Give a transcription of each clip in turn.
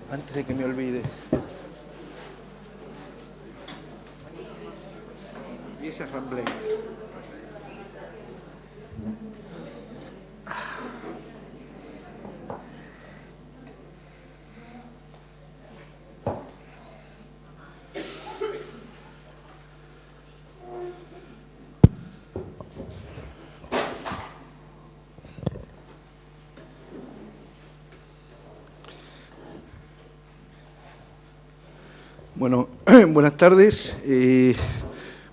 Antes de que me olvide. Y ese es Ramblay. Bueno, buenas tardes.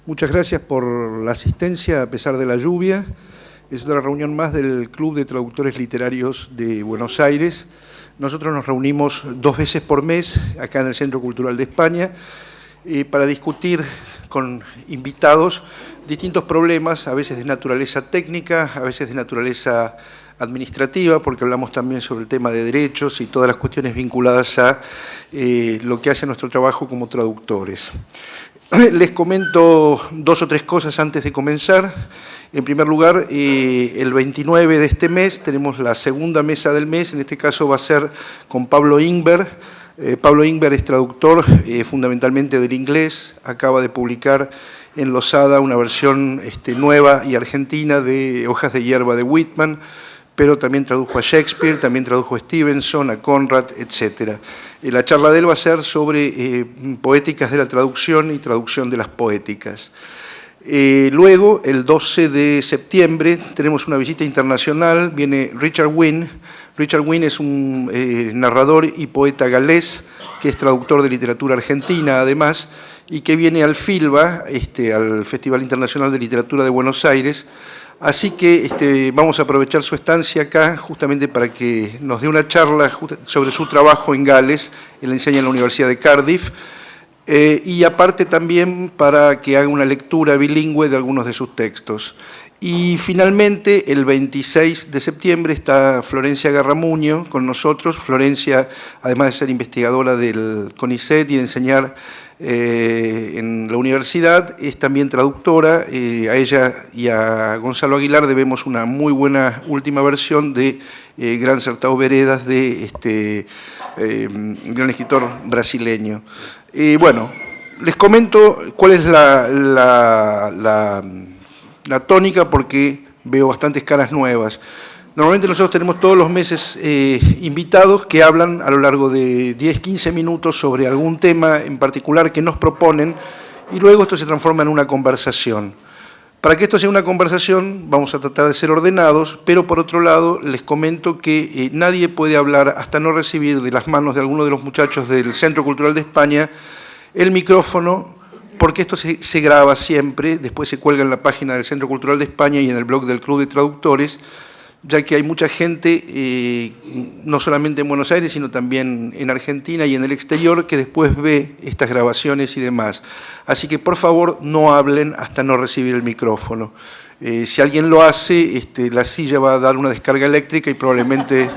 Muchas gracias por la asistencia a pesar de la lluvia. Es otra reunión más del Club de Traductores Literarios de Buenos Aires. Nosotros nos reunimos 2 veces por mes acá en el Centro Cultural de España para discutir con invitados distintos problemas, a veces de naturaleza técnica, a veces de naturaleza administrativa, porque hablamos también sobre el tema de derechos y todas las cuestiones vinculadas a lo que hace nuestro trabajo como traductores. Les comento 2 o 3 cosas antes de comenzar. En primer lugar, el 29 de este mes tenemos la segunda mesa del mes, en este caso va a ser con Pablo Ingber. Pablo Ingber es traductor fundamentalmente del inglés, acaba de publicar en Losada una versión nueva y argentina de Hojas de hierba de Whitman, pero también tradujo a Shakespeare, también tradujo a Stevenson, a Conrad, etc. La charla de él va a ser sobre poéticas de la traducción y traducción de las poéticas. Luego, el 12 de septiembre, tenemos una visita internacional, viene Richard Wynne. Richard Wynne es un narrador y poeta galés, que es traductor de literatura argentina, además, y que viene al FILBA, al Festival Internacional de Literatura de Buenos Aires. Así que vamos a aprovechar su estancia acá justamente para que nos dé una charla sobre su trabajo en Gales. Él enseña en la Universidad de Cardiff. Y aparte también para que haga una lectura bilingüe de algunos de sus textos. Y finalmente, el 26 de septiembre está Florencia Garramuño con nosotros. Florencia, además de ser investigadora del CONICET y de enseñar en la universidad, es también traductora. A ella y a Gonzalo Aguilar debemos una muy buena última versión de Gran Sertão Veredas de un gran escritor brasileño. Bueno, les comento cuál es la tónica, porque veo bastantes caras nuevas. Normalmente nosotros tenemos todos los meses invitados que hablan a lo largo de 10-15 minutos sobre algún tema en particular que nos proponen, y luego esto se transforma en una conversación. Para que esto sea una conversación vamos a tratar de ser ordenados, pero por otro lado les comento que nadie puede hablar hasta no recibir de las manos de alguno de los muchachos del Centro Cultural de España el micrófono, porque esto se graba siempre, después se cuelga en la página del Centro Cultural de España y en el blog del Club de Traductores, ya que hay mucha gente, no solamente en Buenos Aires, sino también en Argentina y en el exterior, que después ve estas grabaciones y demás. Así que, por favor, no hablen hasta no recibir el micrófono. Si alguien lo hace, la silla va a dar una descarga eléctrica y probablemente...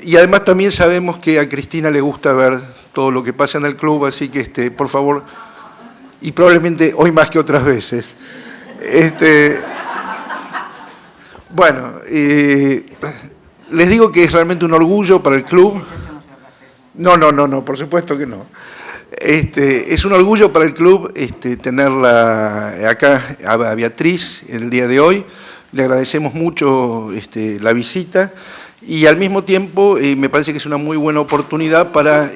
y además también sabemos que a Cristina le gusta ver todo lo que pasa en el club, así que, por favor, y probablemente hoy más que otras veces. Bueno, les digo que es realmente un orgullo para el club. No, por supuesto que no. Es un orgullo para el club tenerla acá a Beatriz el día de hoy. Le agradecemos mucho la visita y al mismo tiempo me parece que es una muy buena oportunidad para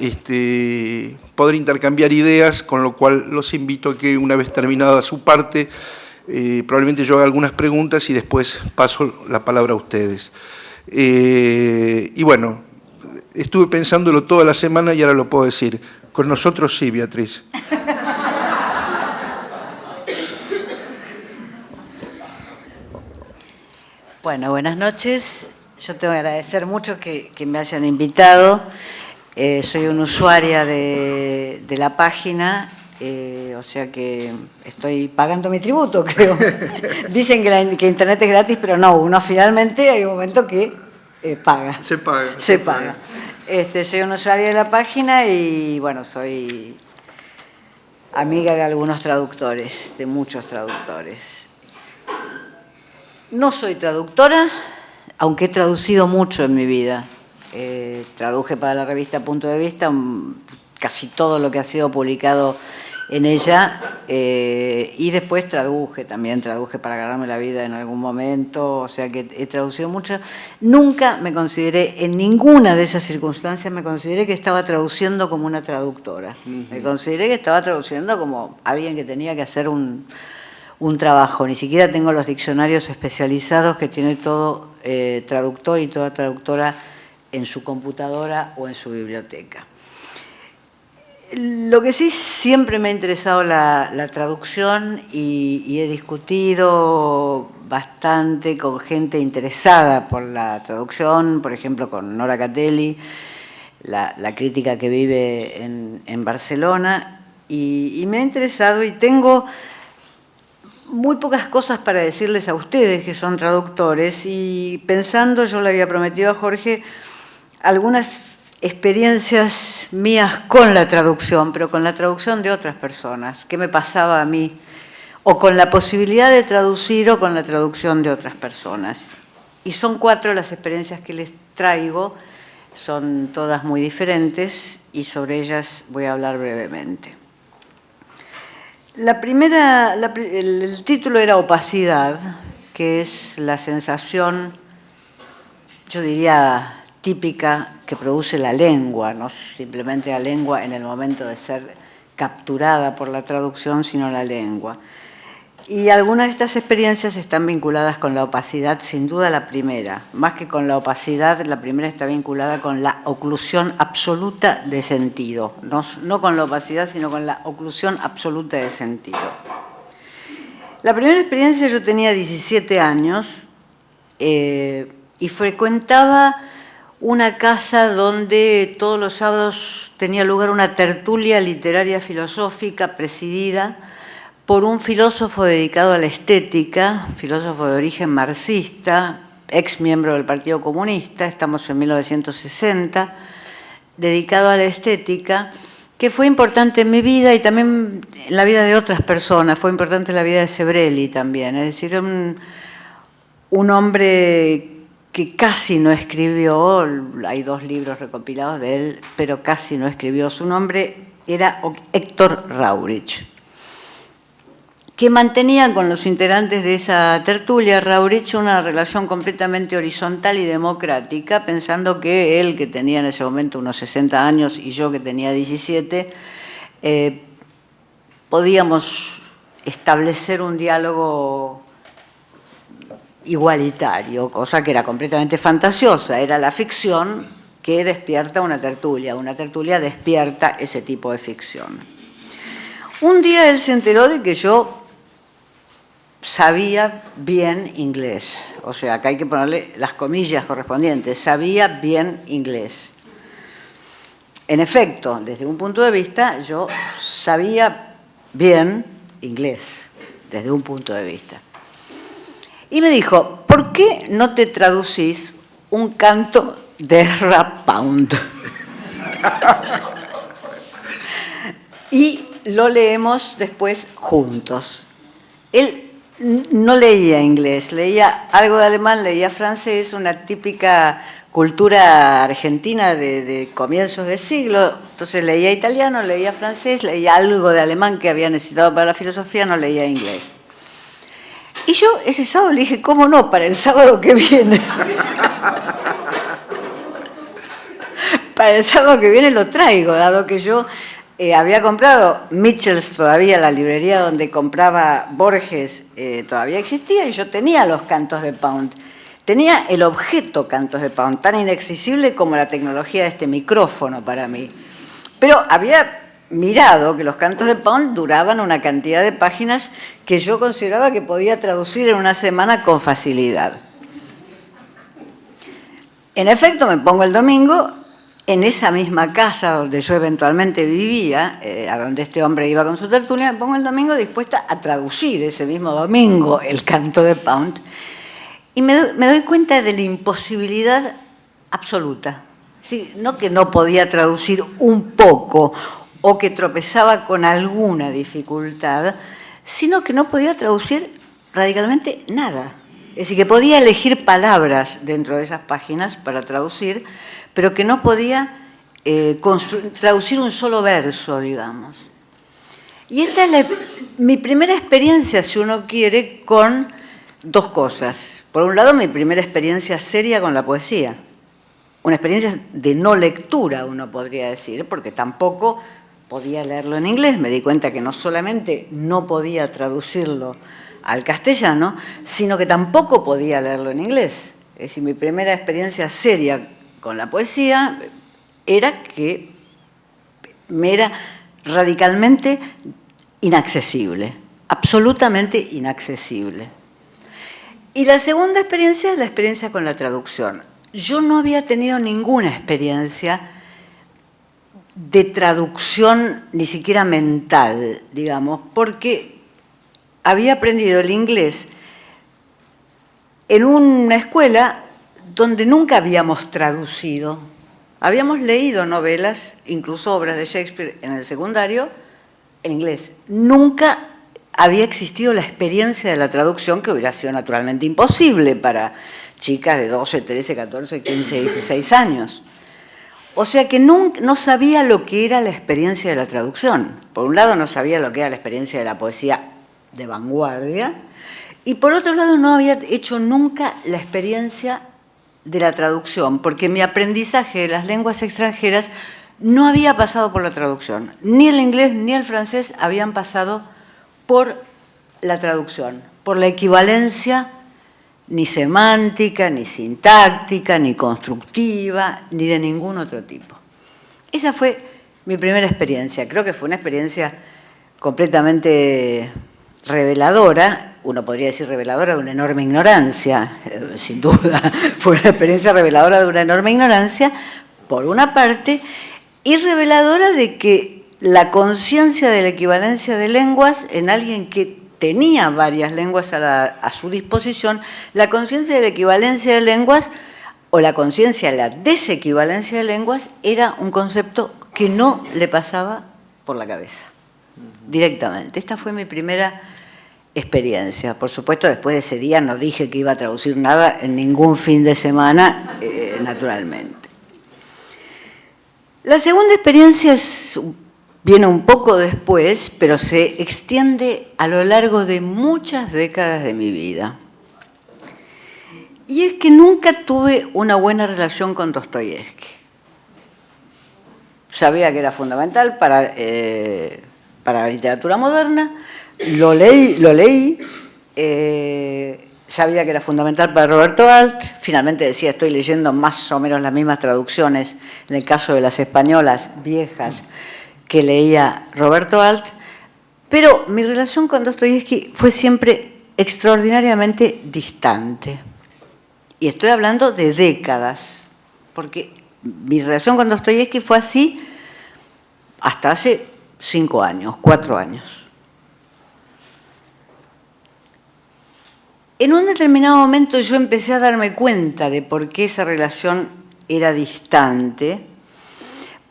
poder intercambiar ideas, con lo cual los invito a que una vez terminada su parte, probablemente yo haga algunas preguntas y después paso la palabra a ustedes. Y bueno, estuve pensándolo toda la semana y ahora lo puedo decir. Con nosotros sí, Beatriz. Bueno, buenas noches. Yo tengo que agradecer mucho que me hayan invitado. Soy una usuaria de la página. O sea que estoy pagando mi tributo, creo. Dicen que Internet es gratis, pero no, uno finalmente hay un momento que paga. Se paga. Se paga. Soy una usuaria de la página y, bueno, soy amiga de algunos traductores, de muchos traductores. No soy traductora, aunque he traducido mucho en mi vida. traduje para la revista Punto de Vista casi todo lo que ha sido publicado en ella, y después traduje para Ganarme la Vida en algún momento, o sea que he traducido mucho. Nunca me consideré, en ninguna de esas circunstancias, me consideré que estaba traduciendo como una traductora. Me consideré que estaba traduciendo como alguien que tenía que hacer un trabajo. Ni siquiera tengo los diccionarios especializados que tiene todo traductor y toda traductora en su computadora o en su biblioteca. Lo que sí siempre me ha interesado la traducción y he discutido bastante con gente interesada por la traducción, por ejemplo con Nora Catelli, la crítica que vive en Barcelona, y me ha interesado y tengo muy pocas cosas para decirles a ustedes que son traductores, y pensando, yo le había prometido a Jorge algunas experiencias mías con la traducción, pero con la traducción de otras personas, qué me pasaba a mí, o con la posibilidad de traducir o con la traducción de otras personas. Y son 4 las experiencias que les traigo, son todas muy diferentes y sobre ellas voy a hablar brevemente. La primera, el título era Opacidad, que es la sensación, yo diría, típica que produce la lengua, no simplemente la lengua en el momento de ser capturada por la traducción, sino la lengua. Y algunas de estas experiencias están vinculadas con la opacidad, sin duda la primera. Más que con la opacidad, la primera está vinculada con la oclusión absoluta de sentido. No con la opacidad, sino con la oclusión absoluta de sentido. La primera experiencia, yo tenía 17 años y frecuentaba una casa donde todos los sábados tenía lugar una tertulia literaria filosófica presidida por un filósofo dedicado a la estética, filósofo de origen marxista, ex miembro del Partido Comunista, estamos en 1960, dedicado a la estética, que fue importante en mi vida y también en la vida de otras personas, fue importante en la vida de Sebrelli también, es decir, un hombre que casi no escribió, hay 2 libros recopilados de él, pero casi no escribió. Su nombre era Héctor Raurich, que mantenía con los integrantes de esa tertulia, Raurich, una relación completamente horizontal y democrática, pensando que él, que tenía en ese momento unos 60 años, y yo, que tenía 17, podíamos establecer un diálogo igualitario, cosa que era completamente fantasiosa, era la ficción que despierta una tertulia despierta ese tipo de ficción. Un día él se enteró de que yo sabía bien inglés, o sea, acá hay que ponerle las comillas correspondientes, sabía bien inglés. En efecto, desde un punto de vista, yo sabía bien inglés, desde un punto de vista. Y me dijo, ¿por qué no te traducís un canto de Ezra Pound? Y lo leemos después juntos. Él no leía inglés, leía algo de alemán, leía francés, una típica cultura argentina de comienzos de siglo. Entonces leía italiano, leía francés, leía algo de alemán que había necesitado para la filosofía, no leía inglés. Y yo ese sábado le dije, ¿cómo no? Para el sábado que viene. Para el sábado que viene lo traigo, dado que yo había comprado Mitchell's, todavía la librería donde compraba Borges todavía existía, y yo tenía los cantos de Pound. Tenía el objeto cantos de Pound, tan inaccesible como la tecnología de este micrófono para mí. Pero había mirado que los cantos de Pound duraban una cantidad de páginas que yo consideraba que podía traducir en una semana con facilidad. En efecto, me pongo el domingo en esa misma casa donde yo eventualmente vivía, a donde este hombre iba con su tertulia, me pongo el domingo dispuesta a traducir ese mismo domingo el canto de Pound, y me doy cuenta de la imposibilidad absoluta. Sí, no que no podía traducir un poco o que tropezaba con alguna dificultad, sino que no podía traducir radicalmente nada. decir, que podía elegir palabras dentro de esas páginas para traducir, pero que no podía traducir un solo verso, digamos. Y esta es mi primera experiencia, si uno quiere, con dos cosas. Por un lado, mi primera experiencia seria con la poesía. Una experiencia de no lectura, uno podría decir, porque tampoco podía leerlo en inglés. Me di cuenta que no solamente no podía traducirlo al castellano, sino que tampoco podía leerlo en inglés. Es decir, mi primera experiencia seria con la poesía era que me era radicalmente inaccesible, absolutamente inaccesible. Y la segunda experiencia es la experiencia con la traducción. Yo no había tenido ninguna experiencia de traducción, ni siquiera mental, digamos, porque había aprendido el inglés en una escuela donde nunca habíamos traducido. Habíamos leído novelas, incluso obras de Shakespeare en el secundario, en inglés. Nunca había existido la experiencia de la traducción, que hubiera sido naturalmente imposible para chicas de 12, 13, 14, 15, 16 años. O sea que no sabía lo que era la experiencia de la traducción. Por un lado, no sabía lo que era la experiencia de la poesía de vanguardia, y por otro lado, no había hecho nunca la experiencia de la traducción, porque mi aprendizaje de las lenguas extranjeras no había pasado por la traducción. Ni el inglés ni el francés habían pasado por la traducción, por la equivalencia ni semántica, ni sintáctica, ni constructiva, ni de ningún otro tipo. Esa fue mi primera experiencia. Creo que fue una experiencia completamente reveladora. Uno podría decir reveladora de una enorme ignorancia, sin duda. Fue una experiencia reveladora de una enorme ignorancia, por una parte, y reveladora de que la conciencia de la equivalencia de lenguas en alguien que tenía varias lenguas a su disposición, la conciencia de la equivalencia de lenguas o la conciencia de la desequivalencia de lenguas era un concepto que no le pasaba por la cabeza, directamente. Esta fue mi primera experiencia. Por supuesto, después de ese día no dije que iba a traducir nada en ningún fin de semana, naturalmente. La segunda experiencia viene un poco después, pero se extiende a lo largo de muchas décadas de mi vida. Y es que nunca tuve una buena relación con Dostoyevski. Sabía que era fundamental para la literatura moderna, lo leí, sabía que era fundamental para Roberto Alt, finalmente decía, estoy leyendo más o menos las mismas traducciones, en el caso de las españolas viejas, que leía Roberto Alt, pero mi relación con Dostoyevski fue siempre extraordinariamente distante. Y estoy hablando de décadas, porque mi relación con Dostoyevski fue así hasta hace 5 años, 4 años. En un determinado momento yo empecé a darme cuenta de por qué esa relación era distante,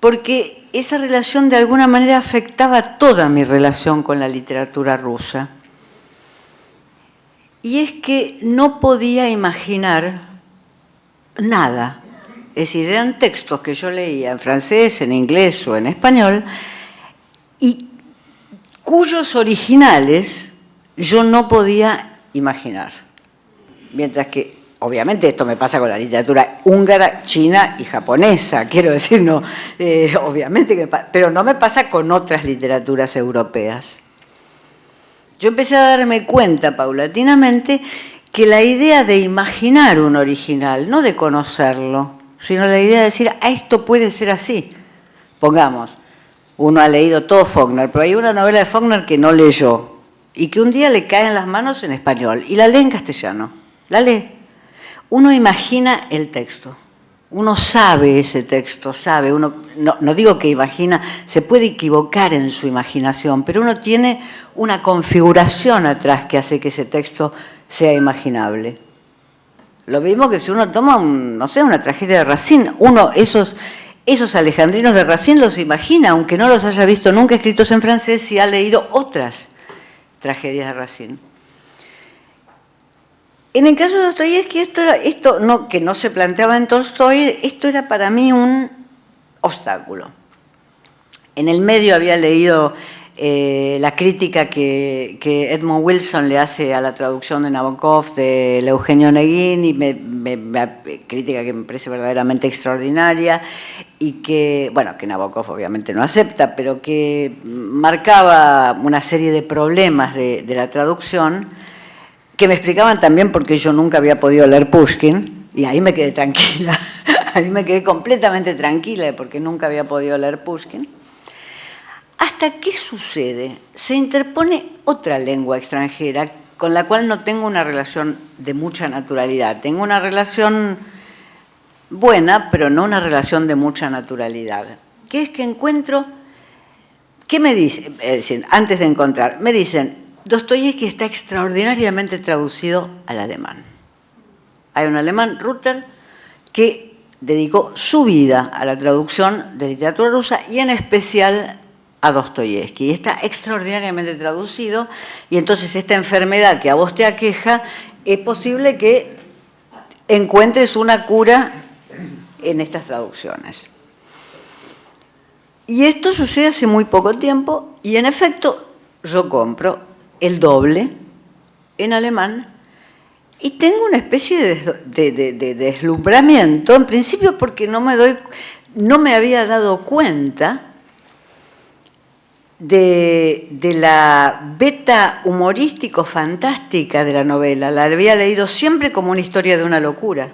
porque esa relación de alguna manera afectaba toda mi relación con la literatura rusa. Y es que no podía imaginar nada. Es decir, eran textos que yo leía en francés, en inglés o en español, y cuyos originales yo no podía imaginar. Mientras que, obviamente, esto me pasa con la literatura húngara, china y japonesa, quiero decir, no, obviamente, pero no me pasa con otras literaturas europeas. Yo empecé a darme cuenta paulatinamente que la idea de imaginar un original, no de conocerlo, sino la idea de decir, esto puede ser así. Pongamos, uno ha leído todo Faulkner, pero hay una novela de Faulkner que no leyó y que un día le cae en las manos en español y la lee en castellano. La lee. Uno imagina el texto. Uno sabe ese texto, sabe, uno no digo que imagina, se puede equivocar en su imaginación, pero uno tiene una configuración atrás que hace que ese texto sea imaginable. Lo mismo que si uno toma, una tragedia de Racine, uno esos alejandrinos de Racine los imagina, aunque no los haya visto nunca escritos en francés, y ha leído otras tragedias de Racine. En el caso de Dostoyevski, que no se planteaba en Tolstoy, esto era para mí un obstáculo. En el medio había leído la crítica que Edmund Wilson le hace a la traducción de Nabokov de Eugenio Onegin, y crítica que me parece verdaderamente extraordinaria, y que Nabokov obviamente no acepta, pero que marcaba una serie de problemas de la traducción, que me explicaban también porque yo nunca había podido leer Pushkin, y ahí me quedé tranquila, ahí me quedé completamente tranquila porque nunca había podido leer Pushkin. ¿Hasta qué sucede? Se interpone otra lengua extranjera con la cual no tengo una relación de mucha naturalidad. Tengo una relación buena, pero no una relación de mucha naturalidad. Que es que encuentro... ¿Qué me dicen? Es decir, antes de encontrar, me dicen, Dostoyevski está extraordinariamente traducido al alemán. Hay un alemán, Ruther, que dedicó su vida a la traducción de literatura rusa y en especial a Dostoyevski. Está extraordinariamente traducido y entonces esta enfermedad que a vos te aqueja, es posible que encuentres una cura en estas traducciones. Y esto sucede hace muy poco tiempo y en efecto yo compro el doble en alemán y tengo una especie de deslumbramiento, en principio porque no me había dado cuenta de la beta humorístico-fantástica de la novela. La había leído siempre como una historia de una locura.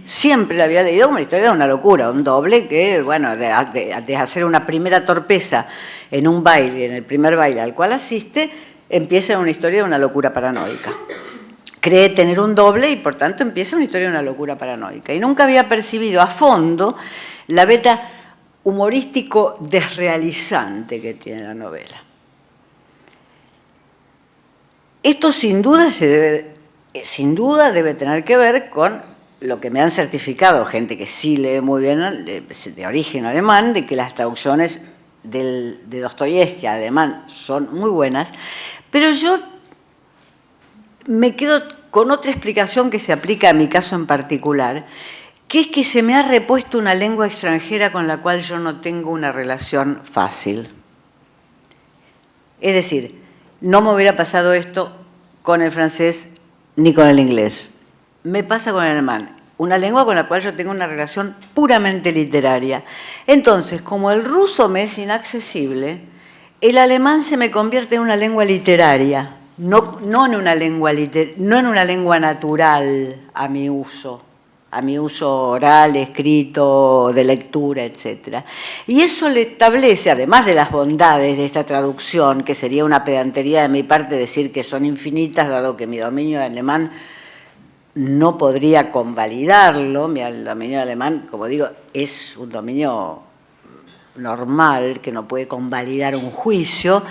Siempre la había leído como una historia de una locura, un doble que, de hacer una primera torpeza en un baile, en el primer baile al cual asiste, empieza una historia de una locura paranoica. Cree tener un doble y, por tanto, empieza una historia de una locura paranoica. Y nunca había percibido a fondo la beta humorístico desrealizante que tiene la novela. Esto sin duda debe tener que ver con lo que me han certificado gente que sí lee muy bien, de origen alemán, de que las traducciones de Dostoyevski al alemán son muy buenas, pero yo me quedo con otra explicación que se aplica a mi caso en particular, que es que se me ha repuesto una lengua extranjera con la cual yo no tengo una relación fácil. Es decir, no me hubiera pasado esto con el francés ni con el inglés. Me pasa con el alemán, una lengua con la cual yo tengo una relación puramente literaria. Entonces, como el ruso me es inaccesible, el alemán se me convierte en una lengua literaria, no en una lengua natural a mi uso oral, escrito, de lectura, etc. Y eso le establece, además de las bondades de esta traducción, que sería una pedantería de mi parte decir que son infinitas, dado que mi dominio de alemán no podría convalidarlo. Mi dominio de alemán, como digo, es un dominio normal, que no puede convalidar un juicio.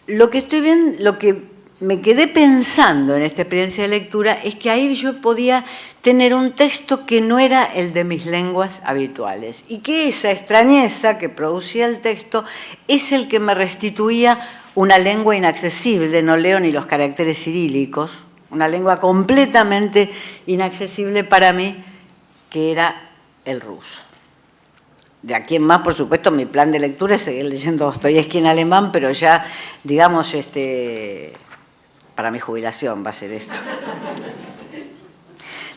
Lo que me quedé pensando en esta experiencia de lectura es que ahí yo podía tener un texto que no era el de mis lenguas habituales y que esa extrañeza que producía el texto es el que me restituía una lengua inaccesible, no leo ni los caracteres cirílicos, una lengua completamente inaccesible para mí, que era el ruso. De aquí en más, por supuesto, mi plan de lectura es seguir leyendo Dostoyevski en alemán, pero ya, digamos, para mi jubilación va a ser esto.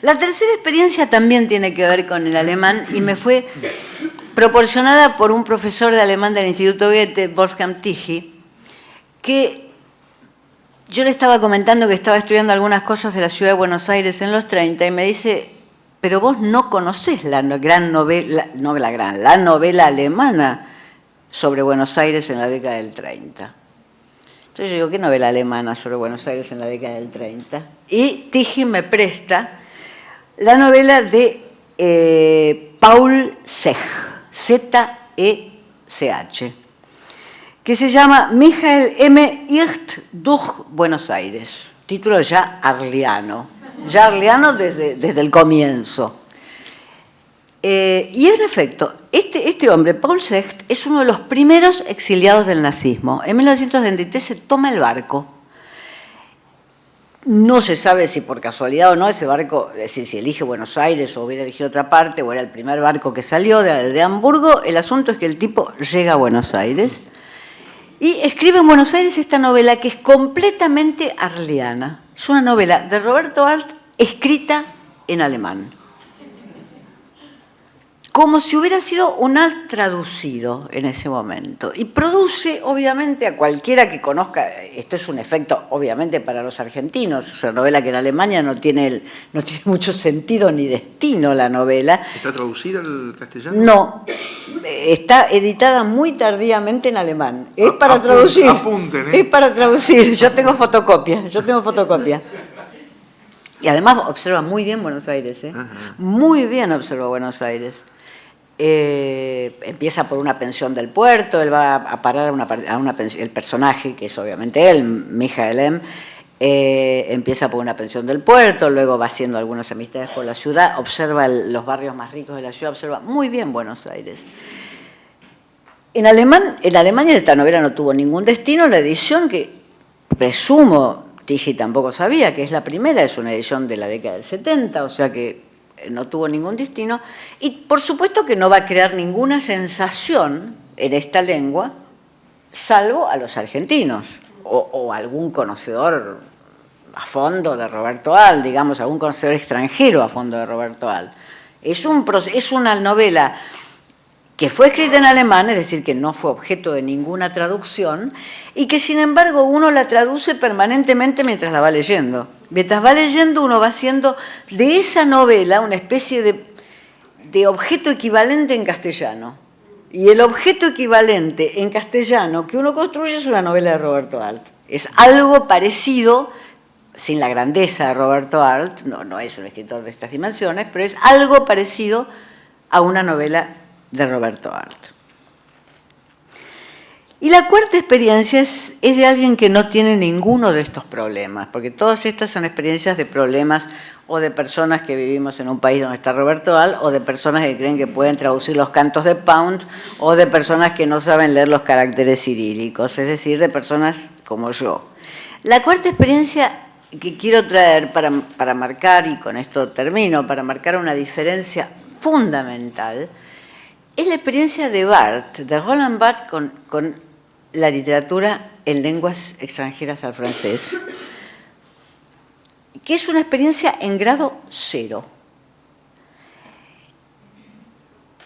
La tercera experiencia también tiene que ver con el alemán y me fue proporcionada por un profesor de alemán del Instituto Goethe, Wolfgang Tichy, que yo le estaba comentando que estaba estudiando algunas cosas de la ciudad de Buenos Aires en los 30 y me dice, pero vos no conocés la novela alemana sobre Buenos Aires en la década del 30. Entonces yo digo, ¿qué novela alemana sobre Buenos Aires en la década del 30? Y Tichy me presta la novela de Paul Sech, Z-E-C-H, que se llama Michael M. Irrt durch Buenos Aires. Título ya arliano desde el comienzo. Y en efecto, este hombre, Paul Sech, es uno de los primeros exiliados del nazismo. En 1923 se toma el barco. No se sabe si por casualidad o no ese barco, es decir, si elige Buenos Aires o hubiera elegido otra parte, o era el primer barco que salió de Hamburgo. El asunto es que el tipo llega a Buenos Aires y escribe en Buenos Aires esta novela que es completamente arleana. Es una novela de Roberto Arlt escrita en alemán, como si hubiera sido un Arlt traducido en ese momento. Y produce, obviamente, a cualquiera que conozca, esto es un efecto, obviamente, para los argentinos, es una novela que en Alemania no tiene mucho sentido ni destino la novela. ¿Está traducida al castellano? No, está editada muy tardíamente en alemán. Es para traducir. Apunten, ¿eh? Es para traducir. Yo tengo fotocopia. Y además observa muy bien Buenos Aires, ¿eh? Muy bien observa Buenos Aires. Empieza por una pensión del puerto, él va a parar a una pensión, el personaje, que es obviamente él, Michael M., empieza por una pensión del puerto, luego va haciendo algunas amistades por la ciudad, observa los barrios más ricos de la ciudad, observa muy bien Buenos Aires. En Alemania esta novela no tuvo ningún destino. La edición, que presumo Tiggy tampoco sabía, que es la primera, es una edición de la década del 70, o sea que no tuvo ningún destino, y por supuesto que no va a crear ninguna sensación en esta lengua, salvo a los argentinos, o algún conocedor a fondo de Roberto Arlt, digamos, algún conocedor extranjero a fondo de Roberto Arlt. Es una novela que fue escrita en alemán, es decir, que no fue objeto de ninguna traducción, y que sin embargo uno la traduce permanentemente mientras la va leyendo. Mientras va leyendo uno va haciendo de esa novela una especie de objeto equivalente en castellano. Y el objeto equivalente en castellano que uno construye es una novela de Roberto Arlt. Es algo parecido, sin la grandeza de Roberto Arlt, no es un escritor de estas dimensiones, pero es algo parecido a una novela de Roberto Arlt. Y la cuarta experiencia es de alguien que no tiene ninguno de estos problemas, porque todas estas son experiencias de problemas o de personas que vivimos en un país donde está Roberto Arlt, o de personas que creen que pueden traducir los cantos de Pound, o de personas que no saben leer los caracteres cirílicos, es decir, de personas como yo. La cuarta experiencia que quiero traer para marcar, y con esto termino, para marcar una diferencia fundamental, es la experiencia de Barthes, de Roland Barthes, con la literatura en lenguas extranjeras al francés, que es una experiencia en grado 0.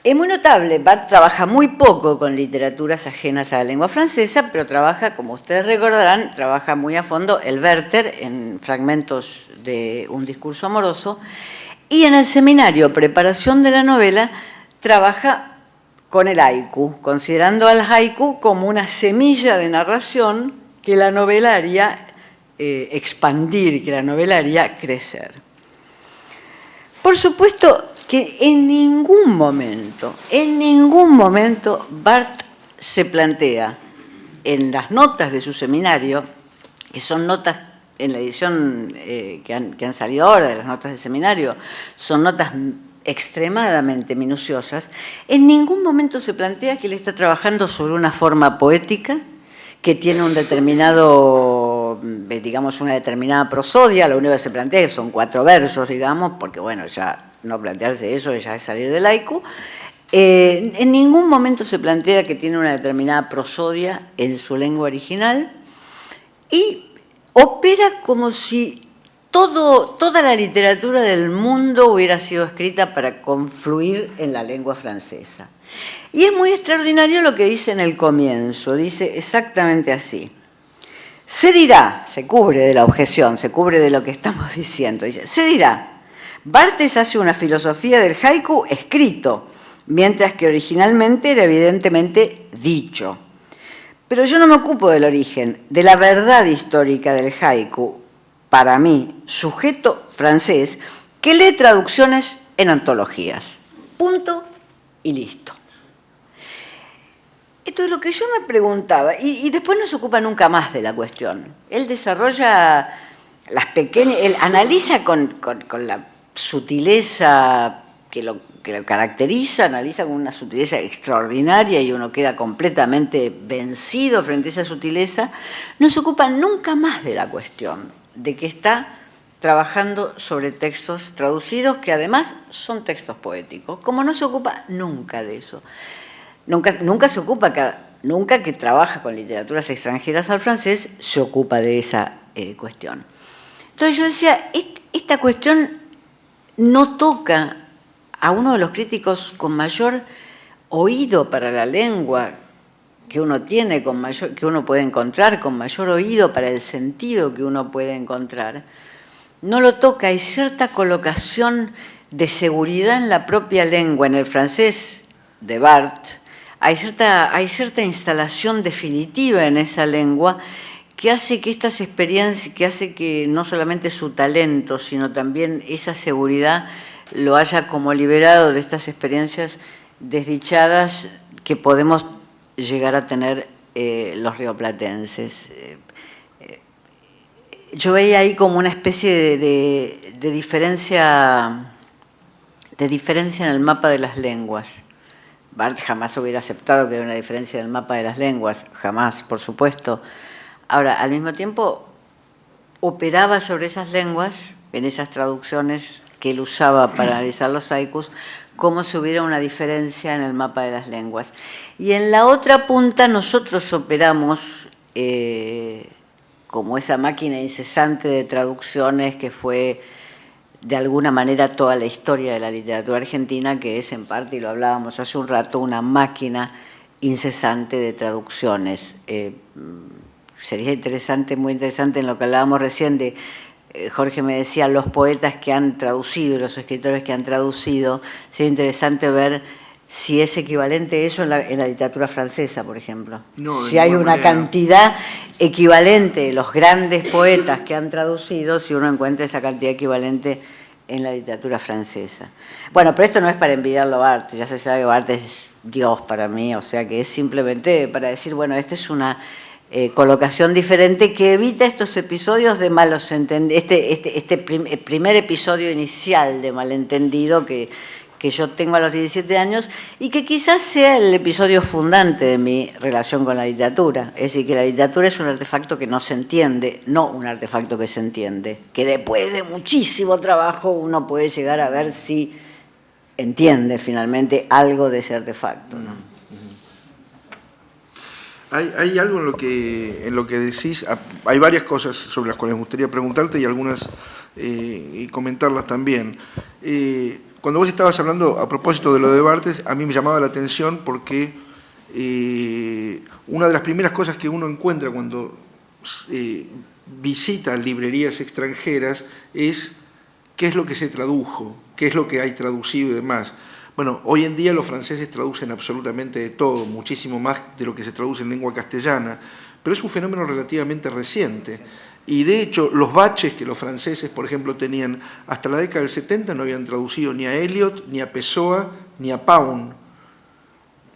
Es muy notable, Barthes trabaja muy poco con literaturas ajenas a la lengua francesa, pero trabaja, como ustedes recordarán, trabaja muy a fondo el Werther en fragmentos de Un discurso amoroso, y en el seminario Preparación de la novela trabaja con el haiku, considerando al haiku como una semilla de narración que la novela haría expandir, que la novela haría crecer. Por supuesto que en ningún momento Barthes se plantea en las notas de su seminario, que son notas en la edición que han salido ahora de las notas del seminario, son notas extremadamente minuciosas, en ningún momento se plantea que él está trabajando sobre una forma poética que tiene un determinado, digamos, una determinada prosodia. Lo único que se plantea es que son 4 versos, digamos, porque bueno, ya no plantearse eso ya es salir del haiku. En ningún momento se plantea que tiene una determinada prosodia en su lengua original, y opera como si toda la literatura del mundo hubiera sido escrita para confluir en la lengua francesa. Y es muy extraordinario lo que dice en el comienzo, dice exactamente así. Se dirá, se cubre de la objeción, se cubre de lo que estamos diciendo, dice, se dirá, Barthes hace una filosofía del haiku escrito, mientras que originalmente era evidentemente dicho. Pero yo no me ocupo del origen, de la verdad histórica del haiku, para mí, sujeto francés, que lee traducciones en antologías. Punto y listo. Esto es lo que yo me preguntaba, y después no se ocupa nunca más de la cuestión. Él desarrolla las pequeñas, él analiza con la sutileza que lo caracteriza, analiza con una sutileza extraordinaria, y uno queda completamente vencido frente a esa sutileza. No se ocupa nunca más de la cuestión. de que está trabajando sobre textos traducidos, que además son textos poéticos, como no se ocupa nunca de eso. Nunca se ocupa, nunca que trabaja con literaturas extranjeras al francés, se ocupa de esa cuestión. Entonces yo decía, esta cuestión no toca a uno de los críticos con mayor oído para la lengua que uno tiene, que uno puede encontrar, con mayor oído para el sentido que uno puede encontrar. No lo toca, hay cierta colocación de seguridad en la propia lengua, en el francés de Barthes, hay cierta instalación definitiva en esa lengua que hace que estas experiencias, que hace que no solamente su talento, sino también esa seguridad lo haya como liberado de estas experiencias desdichadas que podemos llegar a tener los rioplatenses. Yo veía ahí como una especie de diferencia en el mapa de las lenguas. Barthes jamás hubiera aceptado que hubiera una diferencia en el mapa de las lenguas, jamás, por supuesto. Ahora, al mismo tiempo, operaba sobre esas lenguas, en esas traducciones que él usaba para analizar los haikus, como si hubiera una diferencia en el mapa de las lenguas. Y en la otra punta nosotros operamos como esa máquina incesante de traducciones que fue de alguna manera toda la historia de la literatura argentina, que es en parte, y lo hablábamos hace un rato, una máquina incesante de traducciones. Sería interesante, muy interesante en lo que hablábamos recién de, Jorge me decía, los poetas que han traducido, los escritores que han traducido, sería interesante ver si es equivalente eso en la literatura francesa, por ejemplo. No, si hay una cantidad equivalente de los grandes poetas que han traducido, si uno encuentra esa cantidad equivalente en la literatura francesa. Bueno, pero esto no es para envidiarlo a Barthes, ya se sabe que Barthes es Dios para mí, o sea que es simplemente para decir, bueno, esta es una colocación diferente que evita estos episodios de malos entendidos, primer episodio inicial de malentendido que yo tengo a los 17 años y que quizás sea el episodio fundante de mi relación con la literatura. Es decir, que la literatura es un artefacto que no se entiende, no un artefacto que se entiende, que después de muchísimo trabajo uno puede llegar a ver si entiende finalmente algo de ese artefacto, ¿no? Hay algo en lo que decís, hay varias cosas sobre las cuales me gustaría preguntarte y algunas y comentarlas también. Cuando vos estabas hablando a propósito de lo de Barthes, a mí me llamaba la atención porque una de las primeras cosas que uno encuentra cuando visita librerías extranjeras es qué es lo que se tradujo, qué es lo que hay traducido y demás. Bueno, hoy en día los franceses traducen absolutamente de todo, muchísimo más de lo que se traduce en lengua castellana, pero es un fenómeno relativamente reciente. Y de hecho, los baches que los franceses, por ejemplo, tenían hasta la década del 70 no habían traducido ni a Eliot, ni a Pessoa, ni a Pound,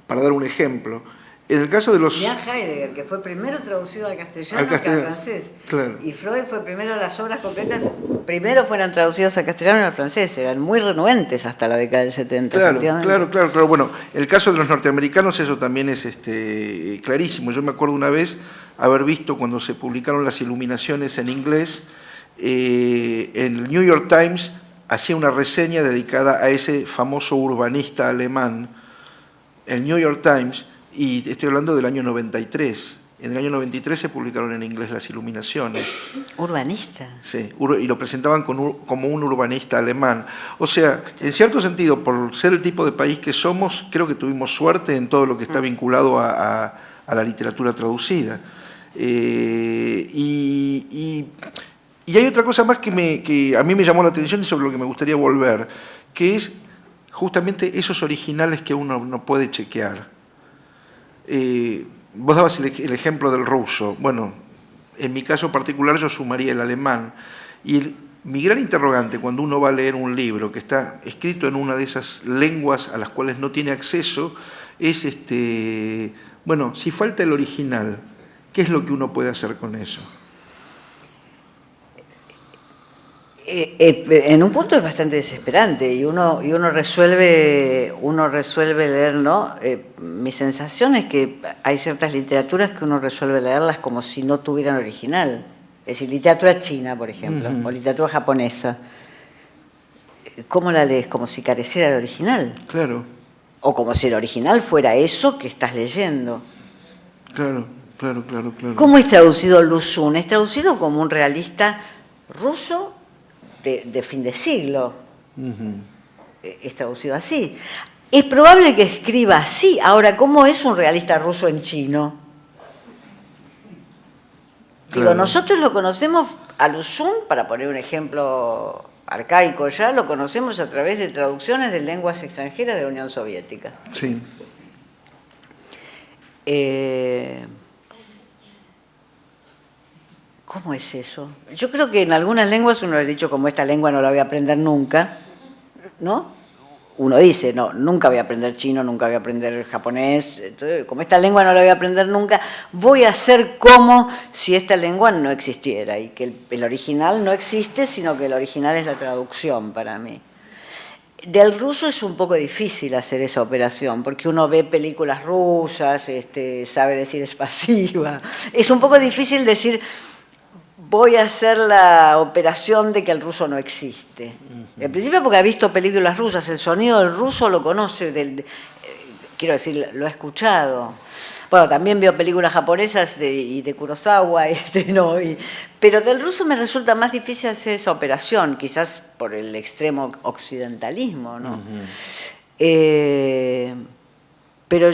para dar un ejemplo. En el caso de los... Ni a Heidegger, que fue primero traducido al castellano que al francés. Claro. Y Freud fue primero, las obras completas, primero fueron traducidas al castellano y al francés, eran muy renuentes hasta la década del 70. Claro. Bueno, el caso de los norteamericanos, eso también es clarísimo. Yo me acuerdo una vez haber visto cuando se publicaron las Iluminaciones en inglés, en el New York Times hacía una reseña dedicada a ese famoso urbanista alemán, el New York Times, y estoy hablando del año 93. En el año 93 se publicaron en inglés las Iluminaciones. ¿Urbanista? Sí, y lo presentaban como un urbanista alemán. O sea, en cierto sentido, por ser el tipo de país que somos, creo que tuvimos suerte en todo lo que está vinculado a la literatura traducida. Y hay otra cosa más que a mí me llamó la atención y sobre lo que me gustaría volver, que es justamente esos originales que uno no puede chequear. Vos dabas el ejemplo del ruso. Bueno, en mi caso particular yo sumaría el alemán. Y mi gran interrogante cuando uno va a leer un libro que está escrito en una de esas lenguas a las cuales no tiene acceso es, bueno, si falta el original, ¿qué es lo que uno puede hacer con eso? En un punto es bastante desesperante y uno resuelve leer, ¿no? Mi sensación es que hay ciertas literaturas que uno resuelve leerlas como si no tuvieran original. Es decir, literatura china, por ejemplo, o literatura japonesa. ¿Cómo la lees? Como si careciera de original. Claro. O como si el original fuera eso que estás leyendo. Claro. ¿Cómo es traducido Lu Xun? Es traducido como un realista ruso de fin de siglo. Es traducido así. Es probable que escriba así. Ahora, ¿cómo es un realista ruso en chino? Claro. Digo, nosotros lo conocemos a Lu Xun, para poner un ejemplo arcaico ya, lo conocemos a través de traducciones de lenguas extranjeras de la Unión Soviética. Sí. ¿Cómo es eso? Yo creo que en algunas lenguas uno ha dicho, como esta lengua no la voy a aprender nunca, ¿no? Uno dice, no, nunca voy a aprender chino, nunca voy a aprender japonés, entonces, como esta lengua no la voy a aprender nunca, voy a hacer como si esta lengua no existiera y que el original no existe, sino que el original es la traducción para mí. Del ruso es un poco difícil hacer esa operación, porque uno ve películas rusas, sabe decir spasiba. Es un poco difícil decir, voy a hacer la operación de que el ruso no existe. En principio porque ha visto películas rusas, el sonido del ruso lo conoce, quiero decir, lo ha escuchado. Bueno, también veo películas japonesas y de Kurosawa, pero del ruso me resulta más difícil hacer esa operación, quizás por el extremo occidentalismo, ¿no? Pero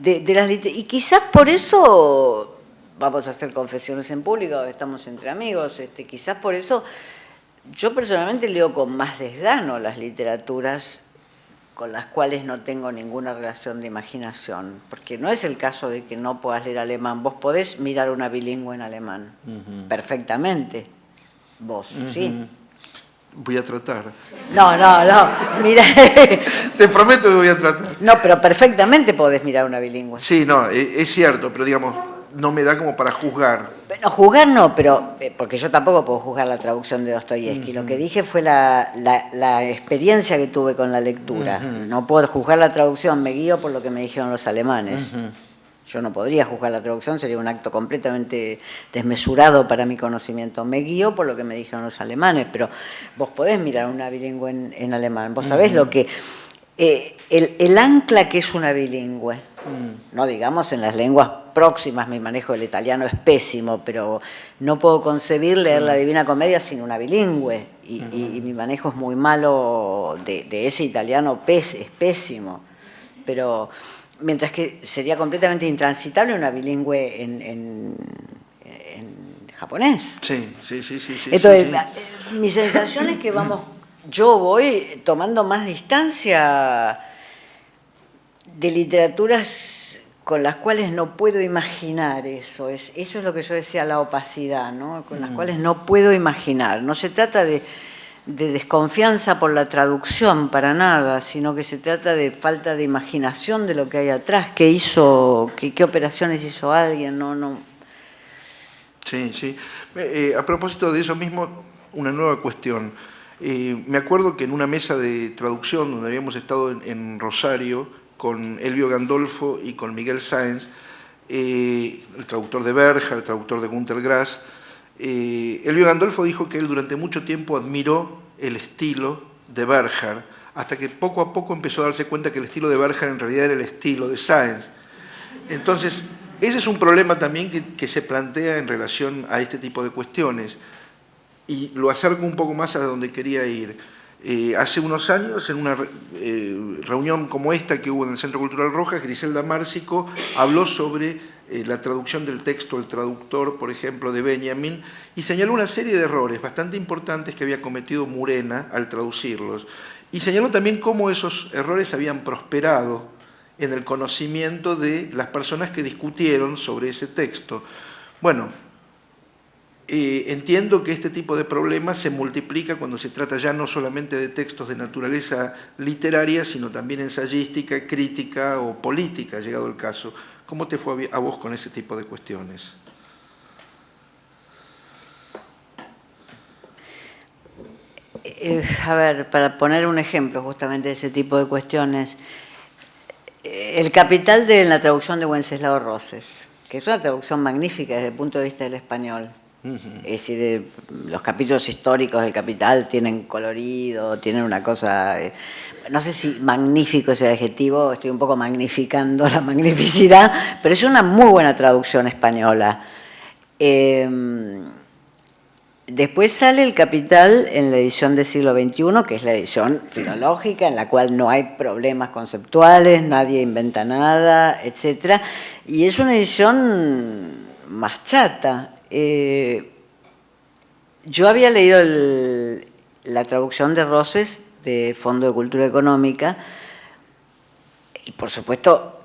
y quizás por eso vamos a hacer confesiones en público, estamos entre amigos, quizás por eso yo personalmente leo con más desgano las literaturas con las cuales no tengo ninguna relación de imaginación, porque no es el caso de que no puedas leer alemán, vos podés mirar una bilingüe en alemán, perfectamente, vos, ¿sí? Voy a tratar. No, mira. Te prometo que voy a tratar. No, pero perfectamente podés mirar una bilingüe. Sí, no, es cierto, pero digamos, no me da como para juzgar. No, juzgar no, pero porque yo tampoco puedo juzgar la traducción de Dostoyevsky. Lo que dije fue la experiencia que tuve con la lectura. No puedo juzgar la traducción, me guío por lo que me dijeron los alemanes. Yo no podría juzgar la traducción, sería un acto completamente desmesurado para mi conocimiento. Me guío por lo que me dijeron los alemanes, pero vos podés mirar una bilingüe en alemán. Vos sabés lo que... el ancla que es una bilingüe, no digamos en las lenguas próximas, mi manejo del italiano es pésimo, pero no puedo concebir leer la Divina Comedia sin una bilingüe, y mi manejo es muy malo de ese italiano, es pésimo, pero mientras que sería completamente intransitable una bilingüe en japonés. Sí. Entonces, mi sensación es que yo voy tomando más distancia de literaturas con las cuales no puedo imaginar eso. Eso es lo que yo decía, la opacidad, ¿no? Con las cuales no puedo imaginar. No se trata de desconfianza por la traducción para nada, sino que se trata de falta de imaginación de lo que hay atrás. ¿Qué operaciones hizo alguien? No. Sí. A propósito de eso mismo, una nueva cuestión. Me acuerdo que en una mesa de traducción donde habíamos estado en Rosario con Elvio Gandolfo y con Miguel Sáenz, el traductor de Berger, el traductor de Günter Grass, Elvio Gandolfo dijo que él durante mucho tiempo admiró el estilo de Berger, hasta que poco a poco empezó a darse cuenta que el estilo de Berger en realidad era el estilo de Sáenz. Entonces, ese es un problema también que se plantea en relación a este tipo de cuestiones. Y lo acerco un poco más a donde quería ir. Hace unos años, en una reunión como esta que hubo en el Centro Cultural Rojas, Griselda Márcico habló sobre la traducción del texto, el traductor, por ejemplo, de Benjamin, y señaló una serie de errores bastante importantes que había cometido Murena al traducirlos. Y señaló también cómo esos errores habían prosperado en el conocimiento de las personas que discutieron sobre ese texto. Bueno, entiendo que este tipo de problemas se multiplica cuando se trata ya no solamente de textos de naturaleza literaria, sino también ensayística, crítica o política, llegado el caso. ¿Cómo te fue a vos con ese tipo de cuestiones? A ver, para poner un ejemplo justamente de ese tipo de cuestiones, El Capital de la traducción de Wenceslao Roses, que es una traducción magnífica desde el punto de vista del español. Es decir, los capítulos históricos del Capital tienen colorido, tienen una cosa, no sé si magnífico es el adjetivo, estoy un poco magnificando la magnificidad, pero es una muy buena traducción española. Después sale el Capital en la edición del siglo XXI, que es la edición filológica, en la cual no hay problemas conceptuales, nadie inventa nada, etc. Y es una edición más chata. Yo había leído la traducción de Roses de Fondo de Cultura Económica y, por supuesto,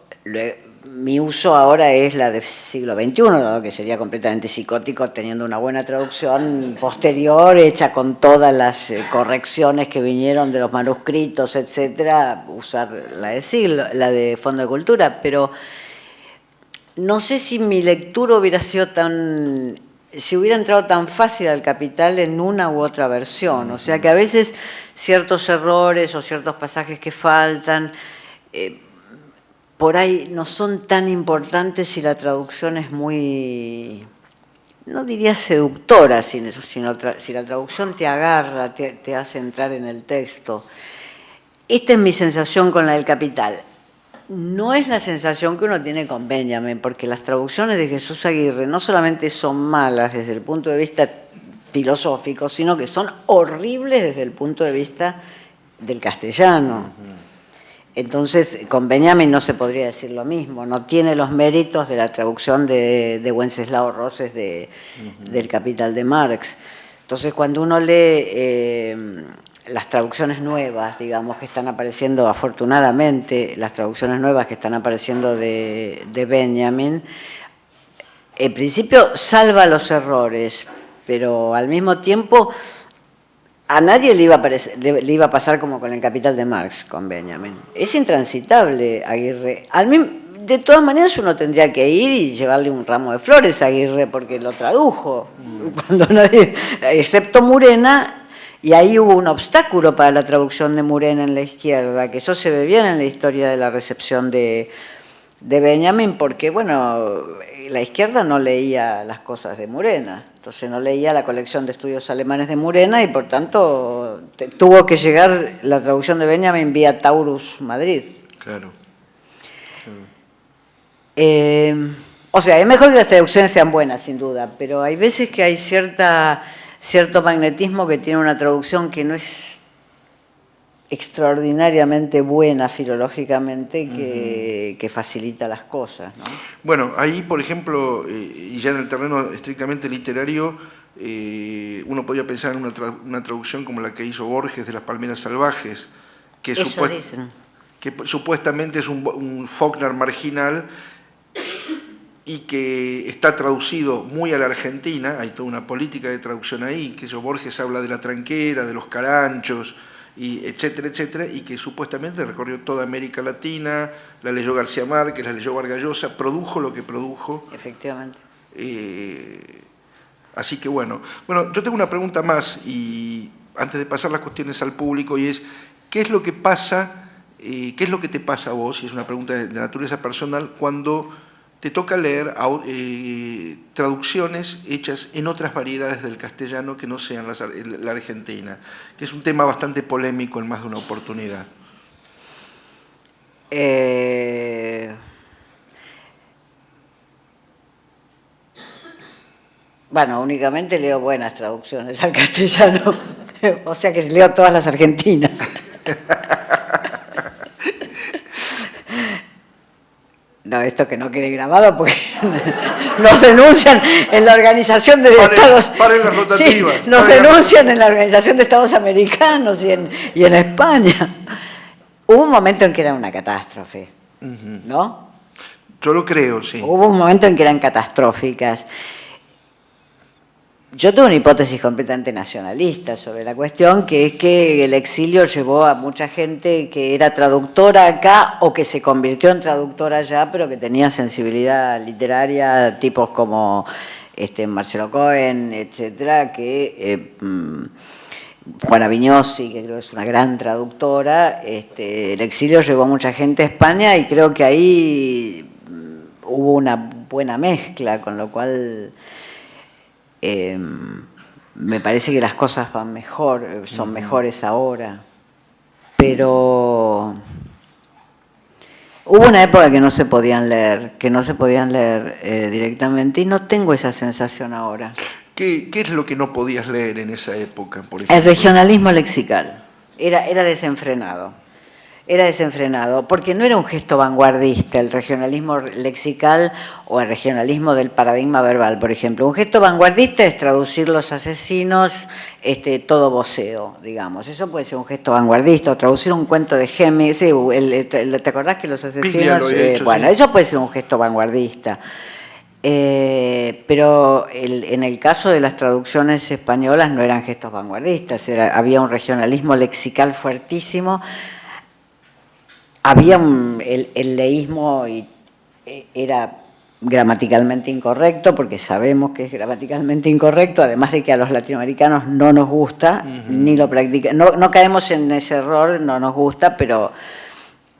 mi uso ahora es la del siglo XXI, ¿no? Que sería completamente psicótico teniendo una buena traducción posterior, hecha con todas las correcciones que vinieron de los manuscritos, etcétera, usar la de Fondo de Cultura, pero no sé si mi lectura hubiera sido si hubiera entrado tan fácil al Capital en una u otra versión. O sea que a veces ciertos errores o ciertos pasajes que faltan, por ahí no son tan importantes si la traducción es muy, no diría seductora, sino si la traducción te agarra, te hace entrar en el texto. Esta es mi sensación con la del Capital. No es la sensación que uno tiene con Benjamin, porque las traducciones de Jesús Aguirre no solamente son malas desde el punto de vista filosófico, sino que son horribles desde el punto de vista del castellano. Entonces, con Benjamin no se podría decir lo mismo, no tiene los méritos de la traducción de Wenceslao Roses del Capital de Marx. Entonces, cuando uno lee las traducciones nuevas, digamos, que están apareciendo, afortunadamente, las traducciones nuevas que están apareciendo de Benjamin, en principio salva los errores, pero al mismo tiempo a nadie le iba a pasar como con el Capital de Marx, con Benjamin. Es intransitable Aguirre. De todas maneras uno tendría que ir y llevarle un ramo de flores a Aguirre porque lo tradujo, cuando nadie, excepto Murena. Y ahí hubo un obstáculo para la traducción de Murena en la izquierda, que eso se ve bien en la historia de la recepción de Benjamin, porque, bueno, la izquierda no leía las cosas de Murena, entonces no leía la colección de estudios alemanes de Murena y, por tanto, tuvo que llegar la traducción de Benjamin vía Taurus Madrid. Claro. O sea, es mejor que las traducciones sean buenas, sin duda, pero hay veces que hay cierto magnetismo que tiene una traducción que no es extraordinariamente buena filológicamente, que facilita las cosas, ¿no? Bueno, ahí, por ejemplo, y ya en el terreno estrictamente literario, uno podría pensar en una traducción como la que hizo Borges de Las Palmeras Salvajes, que supuestamente es un Faulkner marginal, y que está traducido muy a la Argentina, hay toda una política de traducción ahí, que Borges habla de la tranquera, de los caranchos, y etcétera, etcétera, y que supuestamente recorrió toda América Latina, la leyó García Márquez, la leyó Vargas Llosa, produjo lo que produjo. Efectivamente. Así que bueno, yo tengo una pregunta más, y antes de pasar las cuestiones al público, y es, ¿qué es lo que pasa, qué es lo que te pasa a vos, y es una pregunta de naturaleza personal, cuando te toca leer traducciones hechas en otras variedades del castellano que no sean la argentina, que es un tema bastante polémico en más de una oportunidad? Bueno, únicamente leo buenas traducciones al castellano, o sea que leo todas las argentinas. No, esto que no quede grabado porque nos denuncian en la Organización de Estados... Paren las rotativas. Sí, nos denuncian en la Organización de Estados Americanos y en España. Hubo un momento en que era una catástrofe, ¿no? Yo lo creo, sí. Hubo un momento en que eran catastróficas. Yo tengo una hipótesis completamente nacionalista sobre la cuestión, que es que el exilio llevó a mucha gente que era traductora acá o que se convirtió en traductora allá, pero que tenía sensibilidad literaria, tipos como Marcelo Cohen, etcétera, que Juana Vignosi, que creo que es una gran traductora. El exilio llevó a mucha gente a España y creo que ahí hubo una buena mezcla, con lo cual... Me parece que las cosas van mejor, son mejores ahora, pero hubo una época que no se podían leer, directamente, y no tengo esa sensación ahora. ¿Qué es lo que no podías leer en esa época, por ejemplo? El regionalismo lexical era desenfrenado. Era desenfrenado, porque no era un gesto vanguardista el regionalismo lexical o el regionalismo del paradigma verbal, por ejemplo. Un gesto vanguardista es traducir los asesinos, todo voceo, digamos. Eso puede ser un gesto vanguardista, o traducir un cuento de Géminis. Sí, ¿te acordás que los asesinos? Bueno, sí. Eso puede ser un gesto vanguardista. Pero en el caso de las traducciones españolas no eran gestos vanguardistas, había un regionalismo lexical fuertísimo. Había el leísmo era gramaticalmente incorrecto, porque sabemos que es gramaticalmente incorrecto, además de que a los latinoamericanos no nos gusta, ni lo practicamos, no caemos en ese error, no nos gusta, pero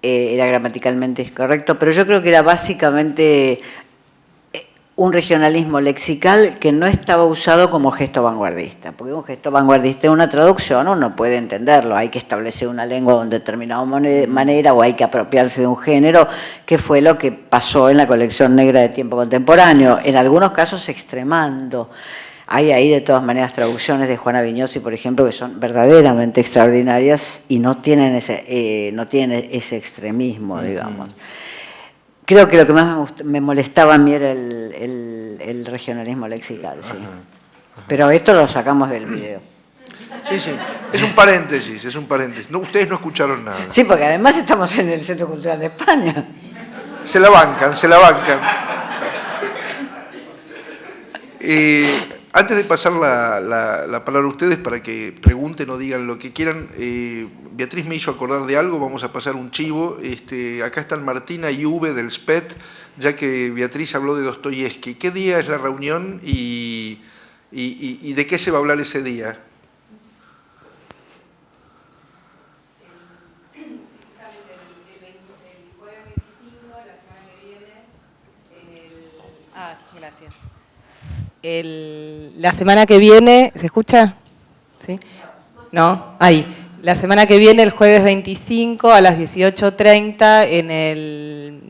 era gramaticalmente incorrecto. Pero yo creo que era básicamente un regionalismo lexical que no estaba usado como gesto vanguardista, porque un gesto vanguardista es una traducción, uno puede entenderlo, hay que establecer una lengua de una determinada manera o hay que apropiarse de un género, que fue lo que pasó en la colección negra de Tiempo Contemporáneo, en algunos casos extremando. Hay ahí de todas maneras traducciones de Juana Viñosi, por ejemplo, que son verdaderamente extraordinarias y no tienen ese extremismo, digamos. Creo que lo que más me molestaba a mí era el regionalismo lexical, sí. Pero esto lo sacamos del video. Sí, sí, es un paréntesis, No, ustedes no escucharon nada. Sí, porque además estamos en el Centro Cultural de España. Se la bancan. Antes de pasar la palabra a ustedes para que pregunten o digan lo que quieran, Beatriz me hizo acordar de algo, vamos a pasar un chivo. Acá están Martina y Uwe del SPET, ya que Beatriz habló de Dostoyevsky. ¿Qué día es la reunión y de qué se va a hablar ese día? Gracias. La semana que viene, ¿se escucha? ¿Sí? ¿No? Ahí. La semana que viene, el jueves 25 a las 18:30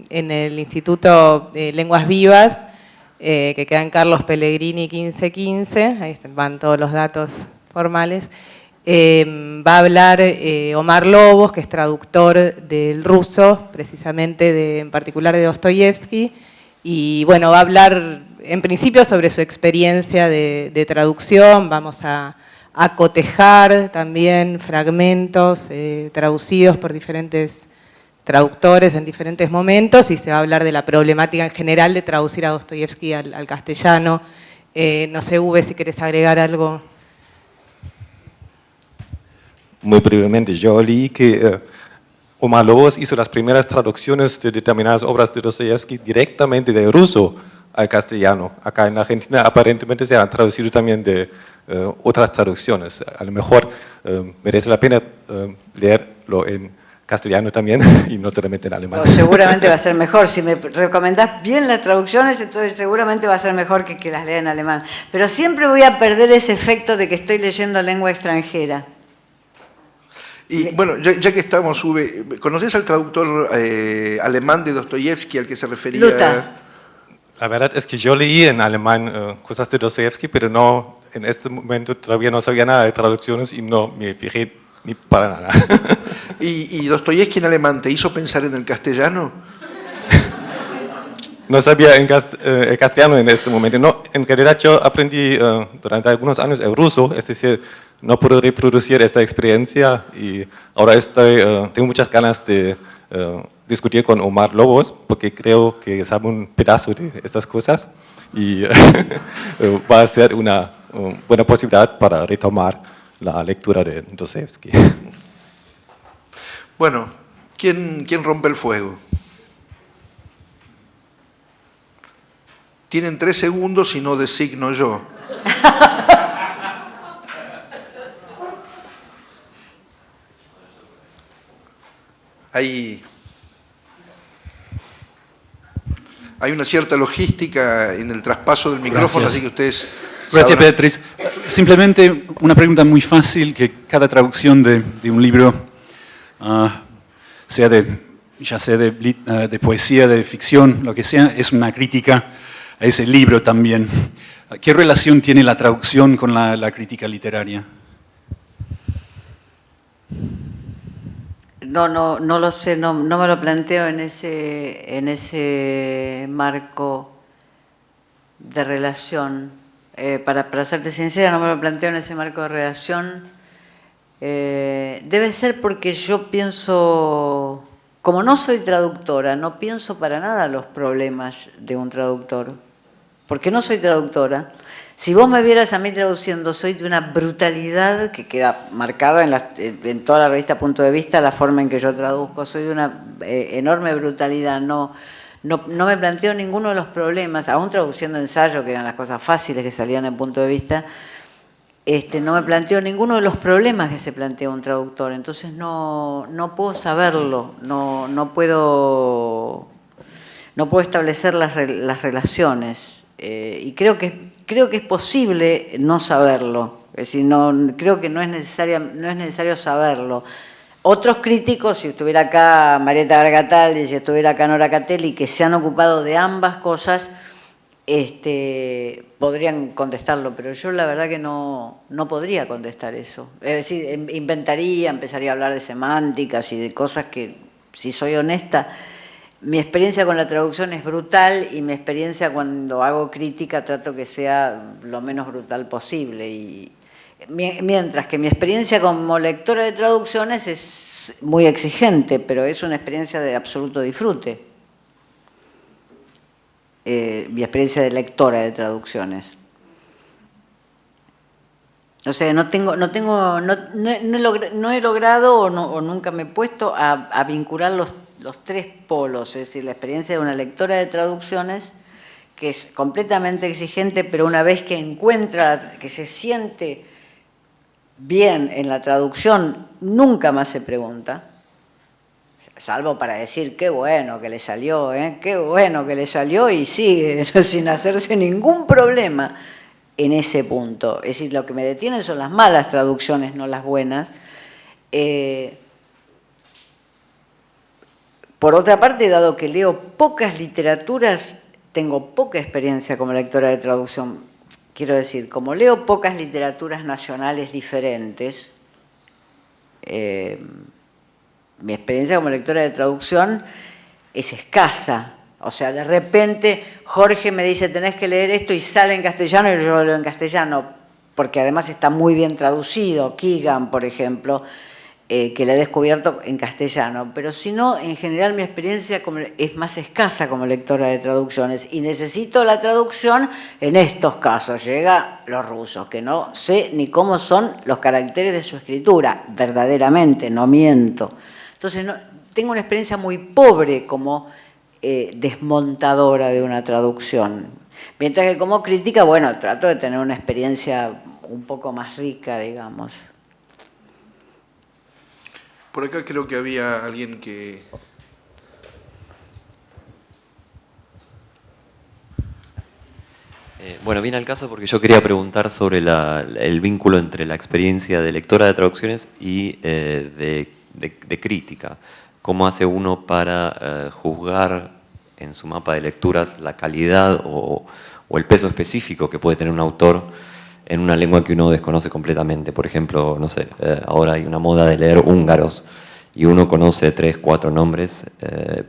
en el Instituto de Lenguas Vivas, que queda en Carlos Pellegrini 1515, ahí van todos los datos formales. Va a hablar Omar Lobos, que es traductor del ruso, precisamente en particular de Dostoyevsky, y bueno, va a hablar en principio sobre su experiencia de traducción. Vamos a cotejar también fragmentos traducidos por diferentes traductores en diferentes momentos, y se va a hablar de la problemática en general de traducir a Dostoyevsky al castellano. No sé, Uwe, si querés agregar algo. Muy brevemente, yo leí que Omar Lobos hizo las primeras traducciones de determinadas obras de Dostoyevsky directamente de ruso al castellano. Acá en Argentina aparentemente se han traducido también de otras traducciones. A lo mejor merece la pena leerlo en castellano también y no solamente en alemán. Pues seguramente va a ser mejor. Si me recomendás bien las traducciones, entonces seguramente va a ser mejor que las lea en alemán. Pero siempre voy a perder ese efecto de que estoy leyendo lengua extranjera. Y bueno, ya que estamos, Uwe, ¿conoces al traductor alemán de Dostoyevsky al que se refería? Luta. La verdad es que yo leí en alemán cosas de Dostoyevsky, pero no, en este momento todavía no sabía nada de traducciones y no me fijé ni para nada. ¿Y Dostoyevsky en alemán te hizo pensar en el castellano? No sabía el castellano en este momento. No, en realidad yo aprendí durante algunos años el ruso, es decir, no puedo reproducir esta experiencia y ahora tengo muchas ganas de discutir con Omar Lobos porque creo que sabe un pedazo de estas cosas y va a ser una buena posibilidad para retomar la lectura de Dostoyevsky. Bueno, ¿quién rompe el fuego? Tienen 3 segundos y no designo yo. Hay una cierta logística en el traspaso del micrófono, Gracias. así que ustedes Gracias, Beatriz. Simplemente una pregunta muy fácil, que cada traducción de un libro, ya sea de poesía, de ficción, lo que sea, es una crítica a ese libro también. ¿Qué relación tiene la traducción con la crítica literaria? No lo sé, no me lo planteo en ese marco de relación. Para serte sincera, no me lo planteo en ese marco de relación. Debe ser porque yo pienso, como no soy traductora, no pienso para nada los problemas de un traductor. Porque no soy traductora. Si vos me vieras a mí traduciendo, soy de una brutalidad que queda marcada en toda la revista Punto de Vista, la forma en que yo traduzco. Soy de una enorme brutalidad. No me planteo ninguno de los problemas, aún traduciendo ensayo, que eran las cosas fáciles que salían en Punto de Vista, no me planteo ninguno de los problemas que se plantea un traductor. Entonces no puedo saberlo, no puedo establecer las relaciones. Y creo que es posible no saberlo. Es decir, creo que no es necesario saberlo. Otros críticos, si estuviera acá Marieta Gargatall y si estuviera acá Nora Catelli, que se han ocupado de ambas cosas, podrían contestarlo, pero yo la verdad que no podría contestar eso. Es decir, empezaría a hablar de semánticas y de cosas que, si soy honesta, mi experiencia con la traducción es brutal y mi experiencia cuando hago crítica trato que sea lo menos brutal posible. Y mientras que mi experiencia como lectora de traducciones es muy exigente, pero es una experiencia de absoluto disfrute. Mi experiencia de lectora de traducciones. O sea, no he logrado o nunca me he puesto a vincular los tres polos, es decir, la experiencia de una lectora de traducciones que es completamente exigente, pero una vez que encuentra, que se siente bien en la traducción, nunca más se pregunta, salvo para decir qué bueno que le salió, qué bueno que le salió, y sigue sin hacerse ningún problema en ese punto. Es decir, lo que me detienen son las malas traducciones, no las buenas. Por otra parte, dado que leo pocas literaturas, tengo poca experiencia como lectora de traducción. Quiero decir, como leo pocas literaturas nacionales diferentes, mi experiencia como lectora de traducción es escasa. O sea, de repente Jorge me dice, tenés que leer esto, y sale en castellano y yo lo leo en castellano, porque además está muy bien traducido. Keegan, por ejemplo, que la he descubierto en castellano. Pero si no, en general mi experiencia es más escasa como lectora de traducciones, y necesito la traducción en estos casos. Llega los rusos, que no sé ni cómo son los caracteres de su escritura, verdaderamente, no miento. Entonces, tengo una experiencia muy pobre como desmontadora de una traducción. Mientras que como crítica, bueno, trato de tener una experiencia un poco más rica, digamos. Por acá creo que había alguien que... Bueno, viene al caso porque yo quería preguntar sobre el vínculo entre la experiencia de lectora de traducciones y de crítica. ¿Cómo hace uno para juzgar en su mapa de lecturas la calidad o el peso específico que puede tener un autor en una lengua que uno desconoce completamente? Por ejemplo, no sé, ahora hay una moda de leer húngaros y uno conoce 3, 4 nombres,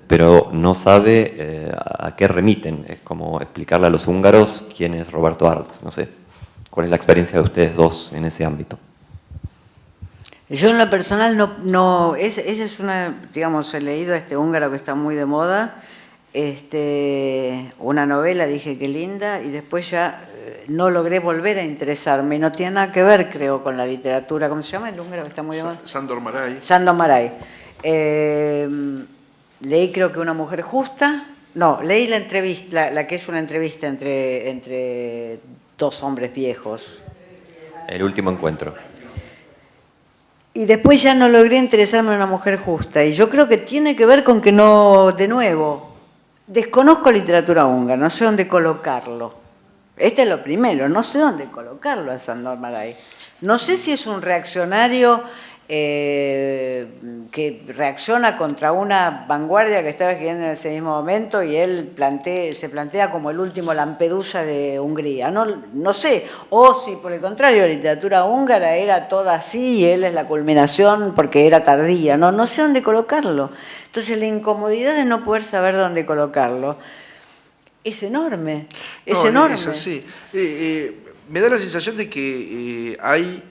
pero no sabe a qué remiten. Es como explicarle a los húngaros quién es Roberto Arlt, no sé. ¿Cuál es la experiencia de ustedes dos en ese ámbito? Yo en lo personal esa es una, digamos, he leído a este húngaro que está muy de moda, una novela, dije qué linda, y después ya no logré volver a interesarme. No tiene nada que ver, creo, con la literatura. ¿Cómo se llama el húngaro que está muy de moda? Sándor Márai. Sándor Márai. Leí, creo que Una mujer justa. No, leí la entrevista, la que es una entrevista entre dos hombres viejos. El último encuentro. Y después ya no logré interesarme en Una mujer justa. Y yo creo que tiene que ver con que no, de nuevo, desconozco literatura húngara, no sé dónde colocarlo. Este es lo primero, no sé dónde colocarlo a Sándor Márai. No sé si es un reaccionario que reacciona contra una vanguardia que estaba escribiendo en ese mismo momento y él se plantea como el último Lampedusa de Hungría. No sé, o si por el contrario la literatura húngara era toda así y él es la culminación porque era tardía. No sé dónde colocarlo. Entonces la incomodidad de no poder saber dónde colocarlo es enorme, es enorme. Es así. Me da la sensación de que hay,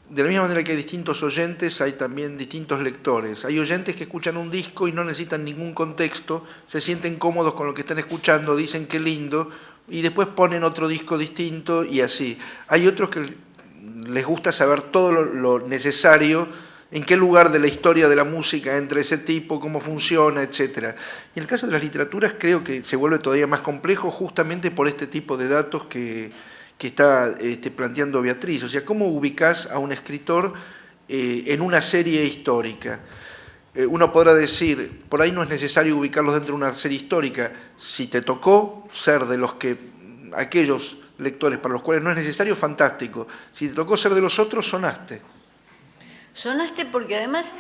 de la misma manera que hay distintos oyentes, hay también distintos lectores. Hay oyentes que escuchan un disco y no necesitan ningún contexto, se sienten cómodos con lo que están escuchando, dicen qué lindo, y después ponen otro disco distinto y así. Hay otros que les gusta saber todo lo necesario, en qué lugar de la historia de la música entra ese tipo, cómo funciona, etc. Y en el caso de las literaturas creo que se vuelve todavía más complejo justamente por este tipo de datos que está planteando Beatriz. O sea, ¿cómo ubicás a un escritor en una serie histórica? Uno podrá decir, por ahí no es necesario ubicarlos dentro de una serie histórica. Si te tocó ser de aquellos lectores para los cuales no es necesario, fantástico. Si te tocó ser de los otros, sonaste. Sonaste porque además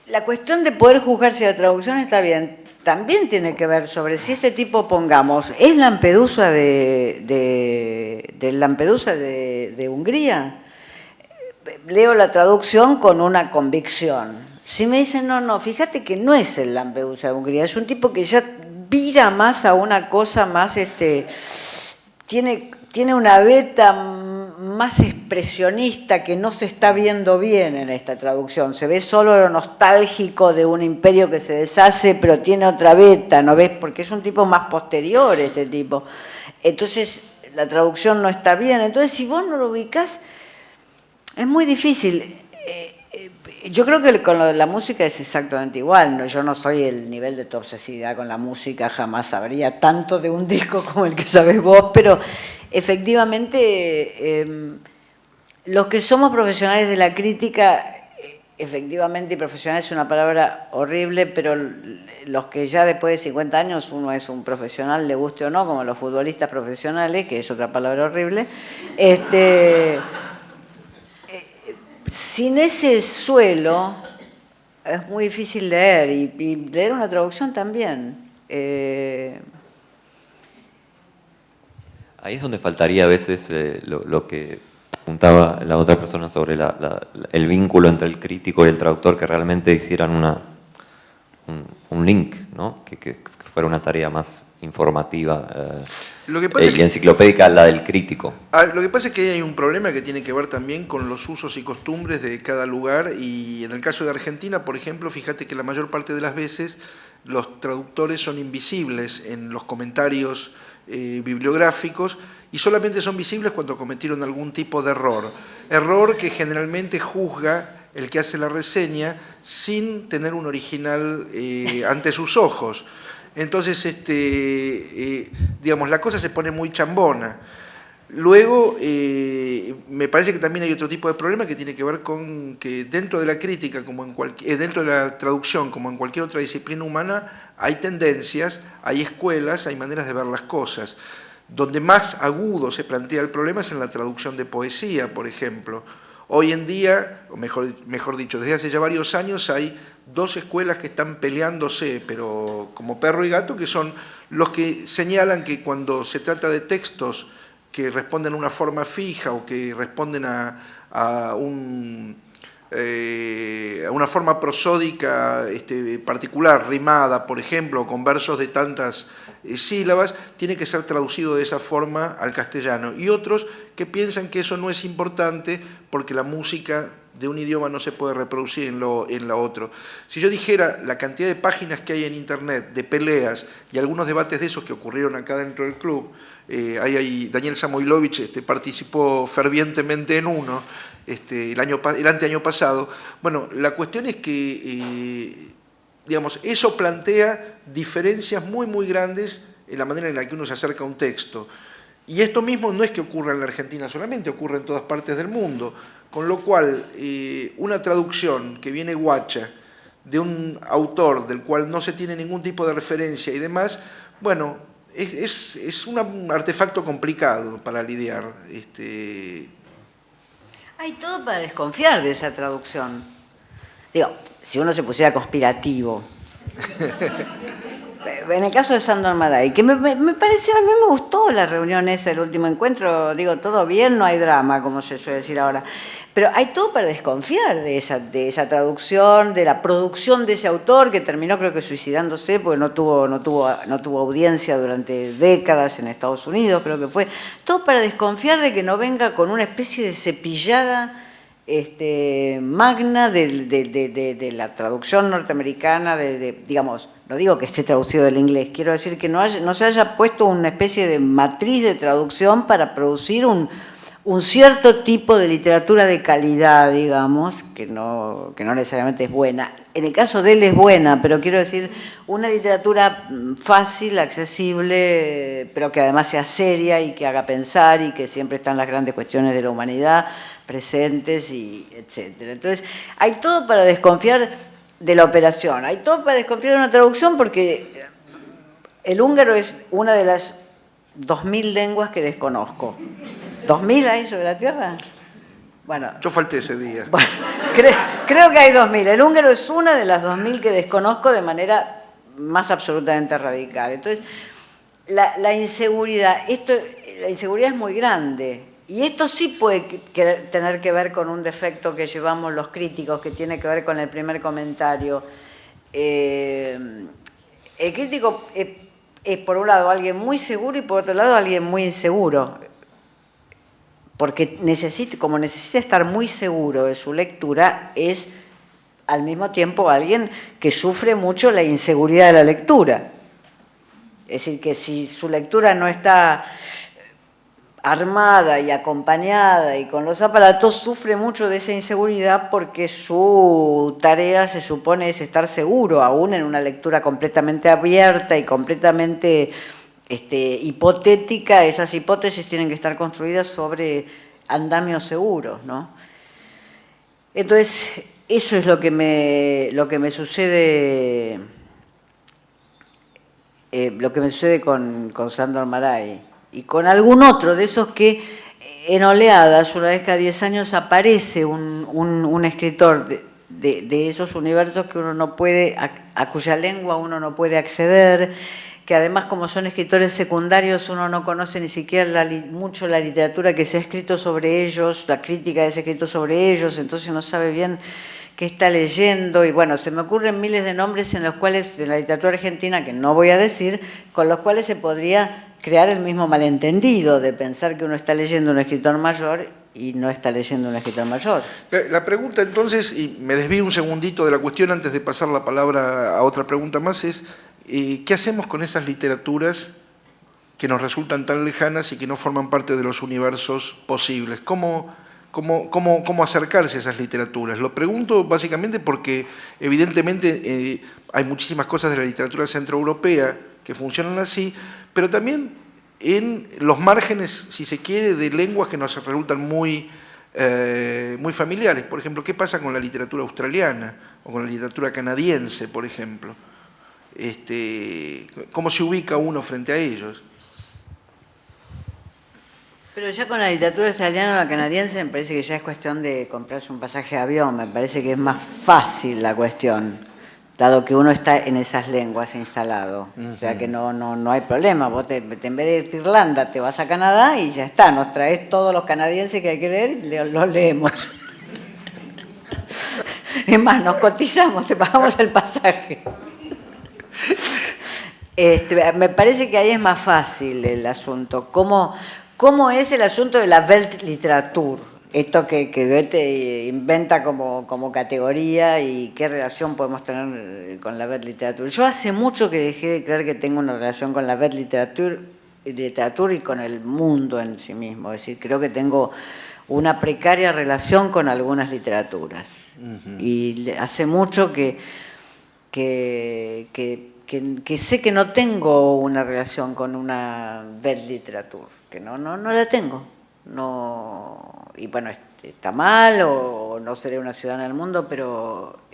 la cuestión de poder juzgar si la traducción está bien también tiene que ver sobre si este tipo, pongamos, ¿es Lampedusa de Hungría? Leo la traducción con una convicción. Si me dicen, no, fíjate que no es el Lampedusa de Hungría, es un tipo que ya vira más a una cosa más, tiene una beta más expresionista que no se está viendo bien en esta traducción. Se ve solo lo nostálgico de un imperio que se deshace, pero tiene otra beta, ¿no ves? Porque es un tipo más posterior este tipo. Entonces, la traducción no está bien. Entonces, si vos no lo ubicás, es muy difícil. Yo creo que con lo de la música es exactamente igual, ¿no? Yo no soy el nivel de tu obsesividad con la música, jamás sabría tanto de un disco como el que sabés vos, pero efectivamente los que somos profesionales de la crítica, efectivamente, y profesional es una palabra horrible, pero los que ya después de 50 años uno es un profesional, le guste o no, como los futbolistas profesionales, que es otra palabra horrible, sin ese suelo es muy difícil leer y leer una traducción también. Ahí es donde faltaría a veces lo que apuntaba la otra persona sobre el vínculo entre el crítico y el traductor, que realmente hicieran un link, ¿no? Que fuera una tarea más informativa y enciclopédica la del crítico. Lo que pasa es que hay un problema que tiene que ver también con los usos y costumbres de cada lugar, y en el caso de Argentina, por ejemplo, fíjate que la mayor parte de las veces los traductores son invisibles en los comentarios bibliográficos y solamente son visibles cuando cometieron algún tipo de error que generalmente juzga el que hace la reseña sin tener un original ante sus ojos. Entonces, digamos, la cosa se pone muy chambona. Luego, me parece que también hay otro tipo de problema que tiene que ver con que dentro de la crítica, como dentro de la traducción, como en cualquier otra disciplina humana, hay tendencias, hay escuelas, hay maneras de ver las cosas. Donde más agudo se plantea el problema es en la traducción de poesía, por ejemplo. Hoy en día, o mejor dicho, desde hace ya varios años hay dos escuelas que están peleándose, pero como perro y gato, que son los que señalan que cuando se trata de textos que responden a una forma fija o que responden a una forma prosódica particular, rimada, por ejemplo, con versos de tantas sílabas, tiene que ser traducido de esa forma al castellano. Y otros que piensan que eso no es importante porque la música de un idioma no se puede reproducir en la otro. Si yo dijera la cantidad de páginas que hay en Internet, de peleas y algunos debates de esos que ocurrieron acá dentro del club, Daniel Samoilovich participó fervientemente en uno el anteaño pasado. Bueno, la cuestión es que digamos, eso plantea diferencias muy, muy grandes en la manera en la que uno se acerca a un texto. Y esto mismo no es que ocurra en la Argentina solamente, ocurre en todas partes del mundo. Con lo cual, una traducción que viene guacha de un autor del cual no se tiene ningún tipo de referencia y demás, bueno, Es un artefacto complicado para lidiar. Hay todo para desconfiar de esa traducción. Digo, si uno se pusiera conspirativo. En el caso de Sándor Márai, que me pareció, a mí me gustó la reunión esa, el último encuentro, digo, todo bien, no hay drama, como se suele decir ahora. Pero hay todo para desconfiar de esa traducción, de la producción de ese autor, que terminó creo que suicidándose, porque no tuvo audiencia durante décadas en Estados Unidos, creo que fue. Todo para desconfiar de que no venga con una especie de cepillada magna de la traducción norteamericana, digamos, no digo que esté traducido del inglés, quiero decir que no se haya puesto una especie de matriz de traducción para producir un cierto tipo de literatura de calidad, digamos, que no necesariamente es buena. En el caso de él es buena, pero quiero decir, una literatura fácil, accesible, pero que además sea seria y que haga pensar y que siempre están las grandes cuestiones de la humanidad presentes, y etcétera. Entonces, hay todo para desconfiar de la operación, hay todo para desconfiar de una traducción, porque el húngaro es una de las 2000 lenguas que desconozco. ¿2000 hay sobre la Tierra? Bueno, Yo falté ese día. bueno, creo que hay 2000. El húngaro es una de las 2000 que desconozco de manera más absolutamente radical. Entonces, la inseguridad es muy grande. Y esto sí puede tener que ver con un defecto que llevamos los críticos, que tiene que ver con el primer comentario. El crítico es, por un lado, alguien muy seguro y, por otro lado, alguien muy inseguro. Porque como necesita estar muy seguro de su lectura, es al mismo tiempo alguien que sufre mucho la inseguridad de la lectura. Es decir, que si su lectura no está armada y acompañada y con los aparatos, sufre mucho de esa inseguridad, porque su tarea, se supone, es estar seguro, aún en una lectura completamente abierta y completamente hipotética. Esas hipótesis tienen que estar construidas sobre andamios seguros, ¿no? Entonces, eso es lo que me sucede, con Sándor Márai. Y con algún otro de esos que en oleadas, una vez cada 10 años, aparece un escritor de esos universos que uno no puede, a cuya lengua uno no puede acceder, que además, como son escritores secundarios, uno no conoce ni siquiera mucho la literatura que se ha escrito sobre ellos, la crítica que se ha escrito sobre ellos, entonces no sabe bien qué está leyendo. Y bueno, se me ocurren miles de nombres en los cuales, de la literatura argentina, que no voy a decir, con los cuales se podría crear el mismo malentendido de pensar que uno está leyendo un escritor mayor y no está leyendo un escritor mayor. La pregunta entonces, y me desvío un segundito de la cuestión antes de pasar la palabra a otra pregunta más, es ¿qué hacemos con esas literaturas que nos resultan tan lejanas y que no forman parte de los universos posibles? ¿Cómo acercarse a esas literaturas? Lo pregunto básicamente porque evidentemente hay muchísimas cosas de la literatura centroeuropea que funcionan así, pero también en los márgenes, si se quiere, de lenguas que nos resultan muy familiares. Por ejemplo, ¿qué pasa con la literatura australiana o con la literatura canadiense, por ejemplo? ¿Cómo se ubica uno frente a ellos? Pero ya con la literatura australiana o la canadiense me parece que ya es cuestión de comprarse un pasaje de avión, me parece que es más fácil la cuestión, dado que uno está en esas lenguas instalado. O sea que no hay problema. Vos en vez de irte a Irlanda, te vas a Canadá y ya está. Nos traes todos los canadienses que hay que leer y los leemos. Es más, nos cotizamos, te pagamos el pasaje. Me parece que ahí es más fácil el asunto. ¿Cómo es el asunto de la Weltliteratur? Esto que Goethe inventa como categoría, y qué relación podemos tener con la Weltliteratur. Yo hace mucho que dejé de creer que tengo una relación con la Weltliteratur y con el mundo en sí mismo. Es decir, creo que tengo una precaria relación con algunas literaturas. Y hace mucho que sé que no tengo una relación con una Weltliteratur, que no la tengo. No, y bueno, está mal o no seré una ciudadana del mundo, pero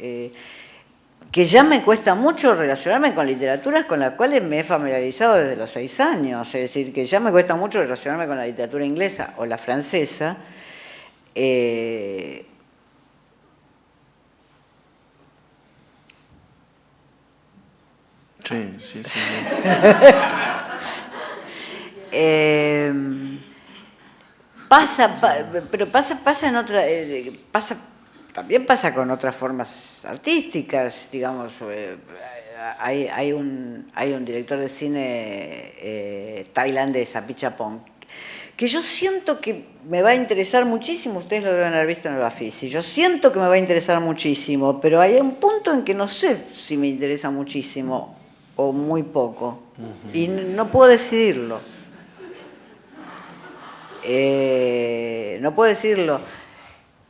que ya me cuesta mucho relacionarme con literaturas con las cuales me he familiarizado desde los 6 años, es decir, que ya me cuesta mucho relacionarme con la literatura inglesa o la francesa. Sí. Pasa en otra, también pasa con otras formas artísticas, digamos. Hay un director de cine tailandés, Apichatpong, que yo siento que me va a interesar muchísimo. Ustedes lo deben haber visto en el Bafisi. Yo siento que me va a interesar muchísimo, pero hay un punto en que no sé si me interesa muchísimo o muy poco, y no puedo decidirlo. No puedo decirlo.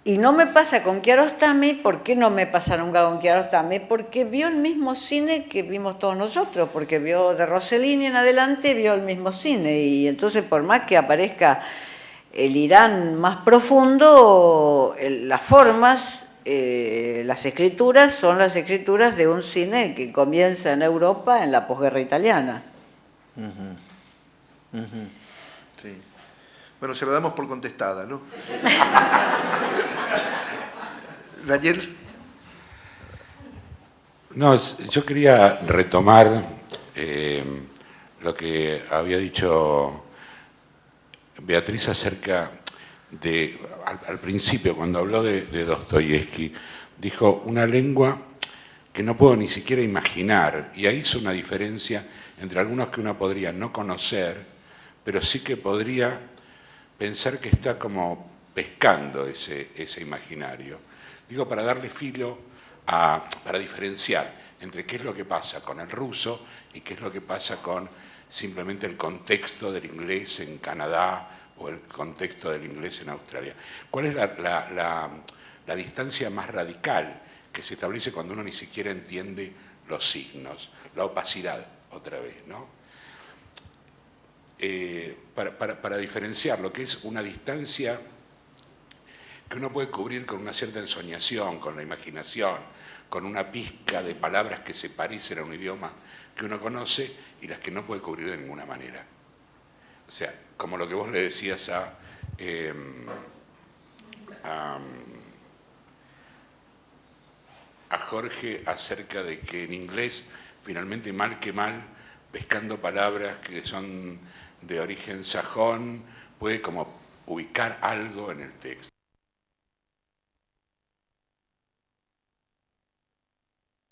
Y no me pasa con Kiarostami. ¿Por qué no me pasa nunca con Kiarostami? Porque vio el mismo cine que vimos todos nosotros, porque vio de Rossellini en adelante, vio el mismo cine, y entonces por más que aparezca el Irán más profundo, las formas, las escrituras son las escrituras de un cine que comienza en Europa en la posguerra italiana. Sí. Bueno, se la damos por contestada, ¿no? Daniel. No, yo quería retomar lo que había dicho Beatriz acerca de, al principio, cuando habló de Dostoyevsky, dijo una lengua que no puedo ni siquiera imaginar, y ahí hizo una diferencia entre algunos que uno podría no conocer, pero sí que podría pensar que está como pescando ese imaginario. Digo, para darle filo, para diferenciar entre qué es lo que pasa con el ruso y qué es lo que pasa con simplemente el contexto del inglés en Canadá o el contexto del inglés en Australia. ¿Cuál es la distancia más radical que se establece cuando uno ni siquiera entiende los signos? La opacidad, otra vez, ¿no? Para diferenciar lo que es una distancia que uno puede cubrir con una cierta ensoñación, con la imaginación, con una pizca de palabras que se parecen a un idioma que uno conoce y las que no puede cubrir de ninguna manera. O sea, como lo que vos le decías a Jorge acerca de que en inglés, finalmente, mal que mal, pescando palabras que son de origen sajón, puede como ubicar algo en el texto.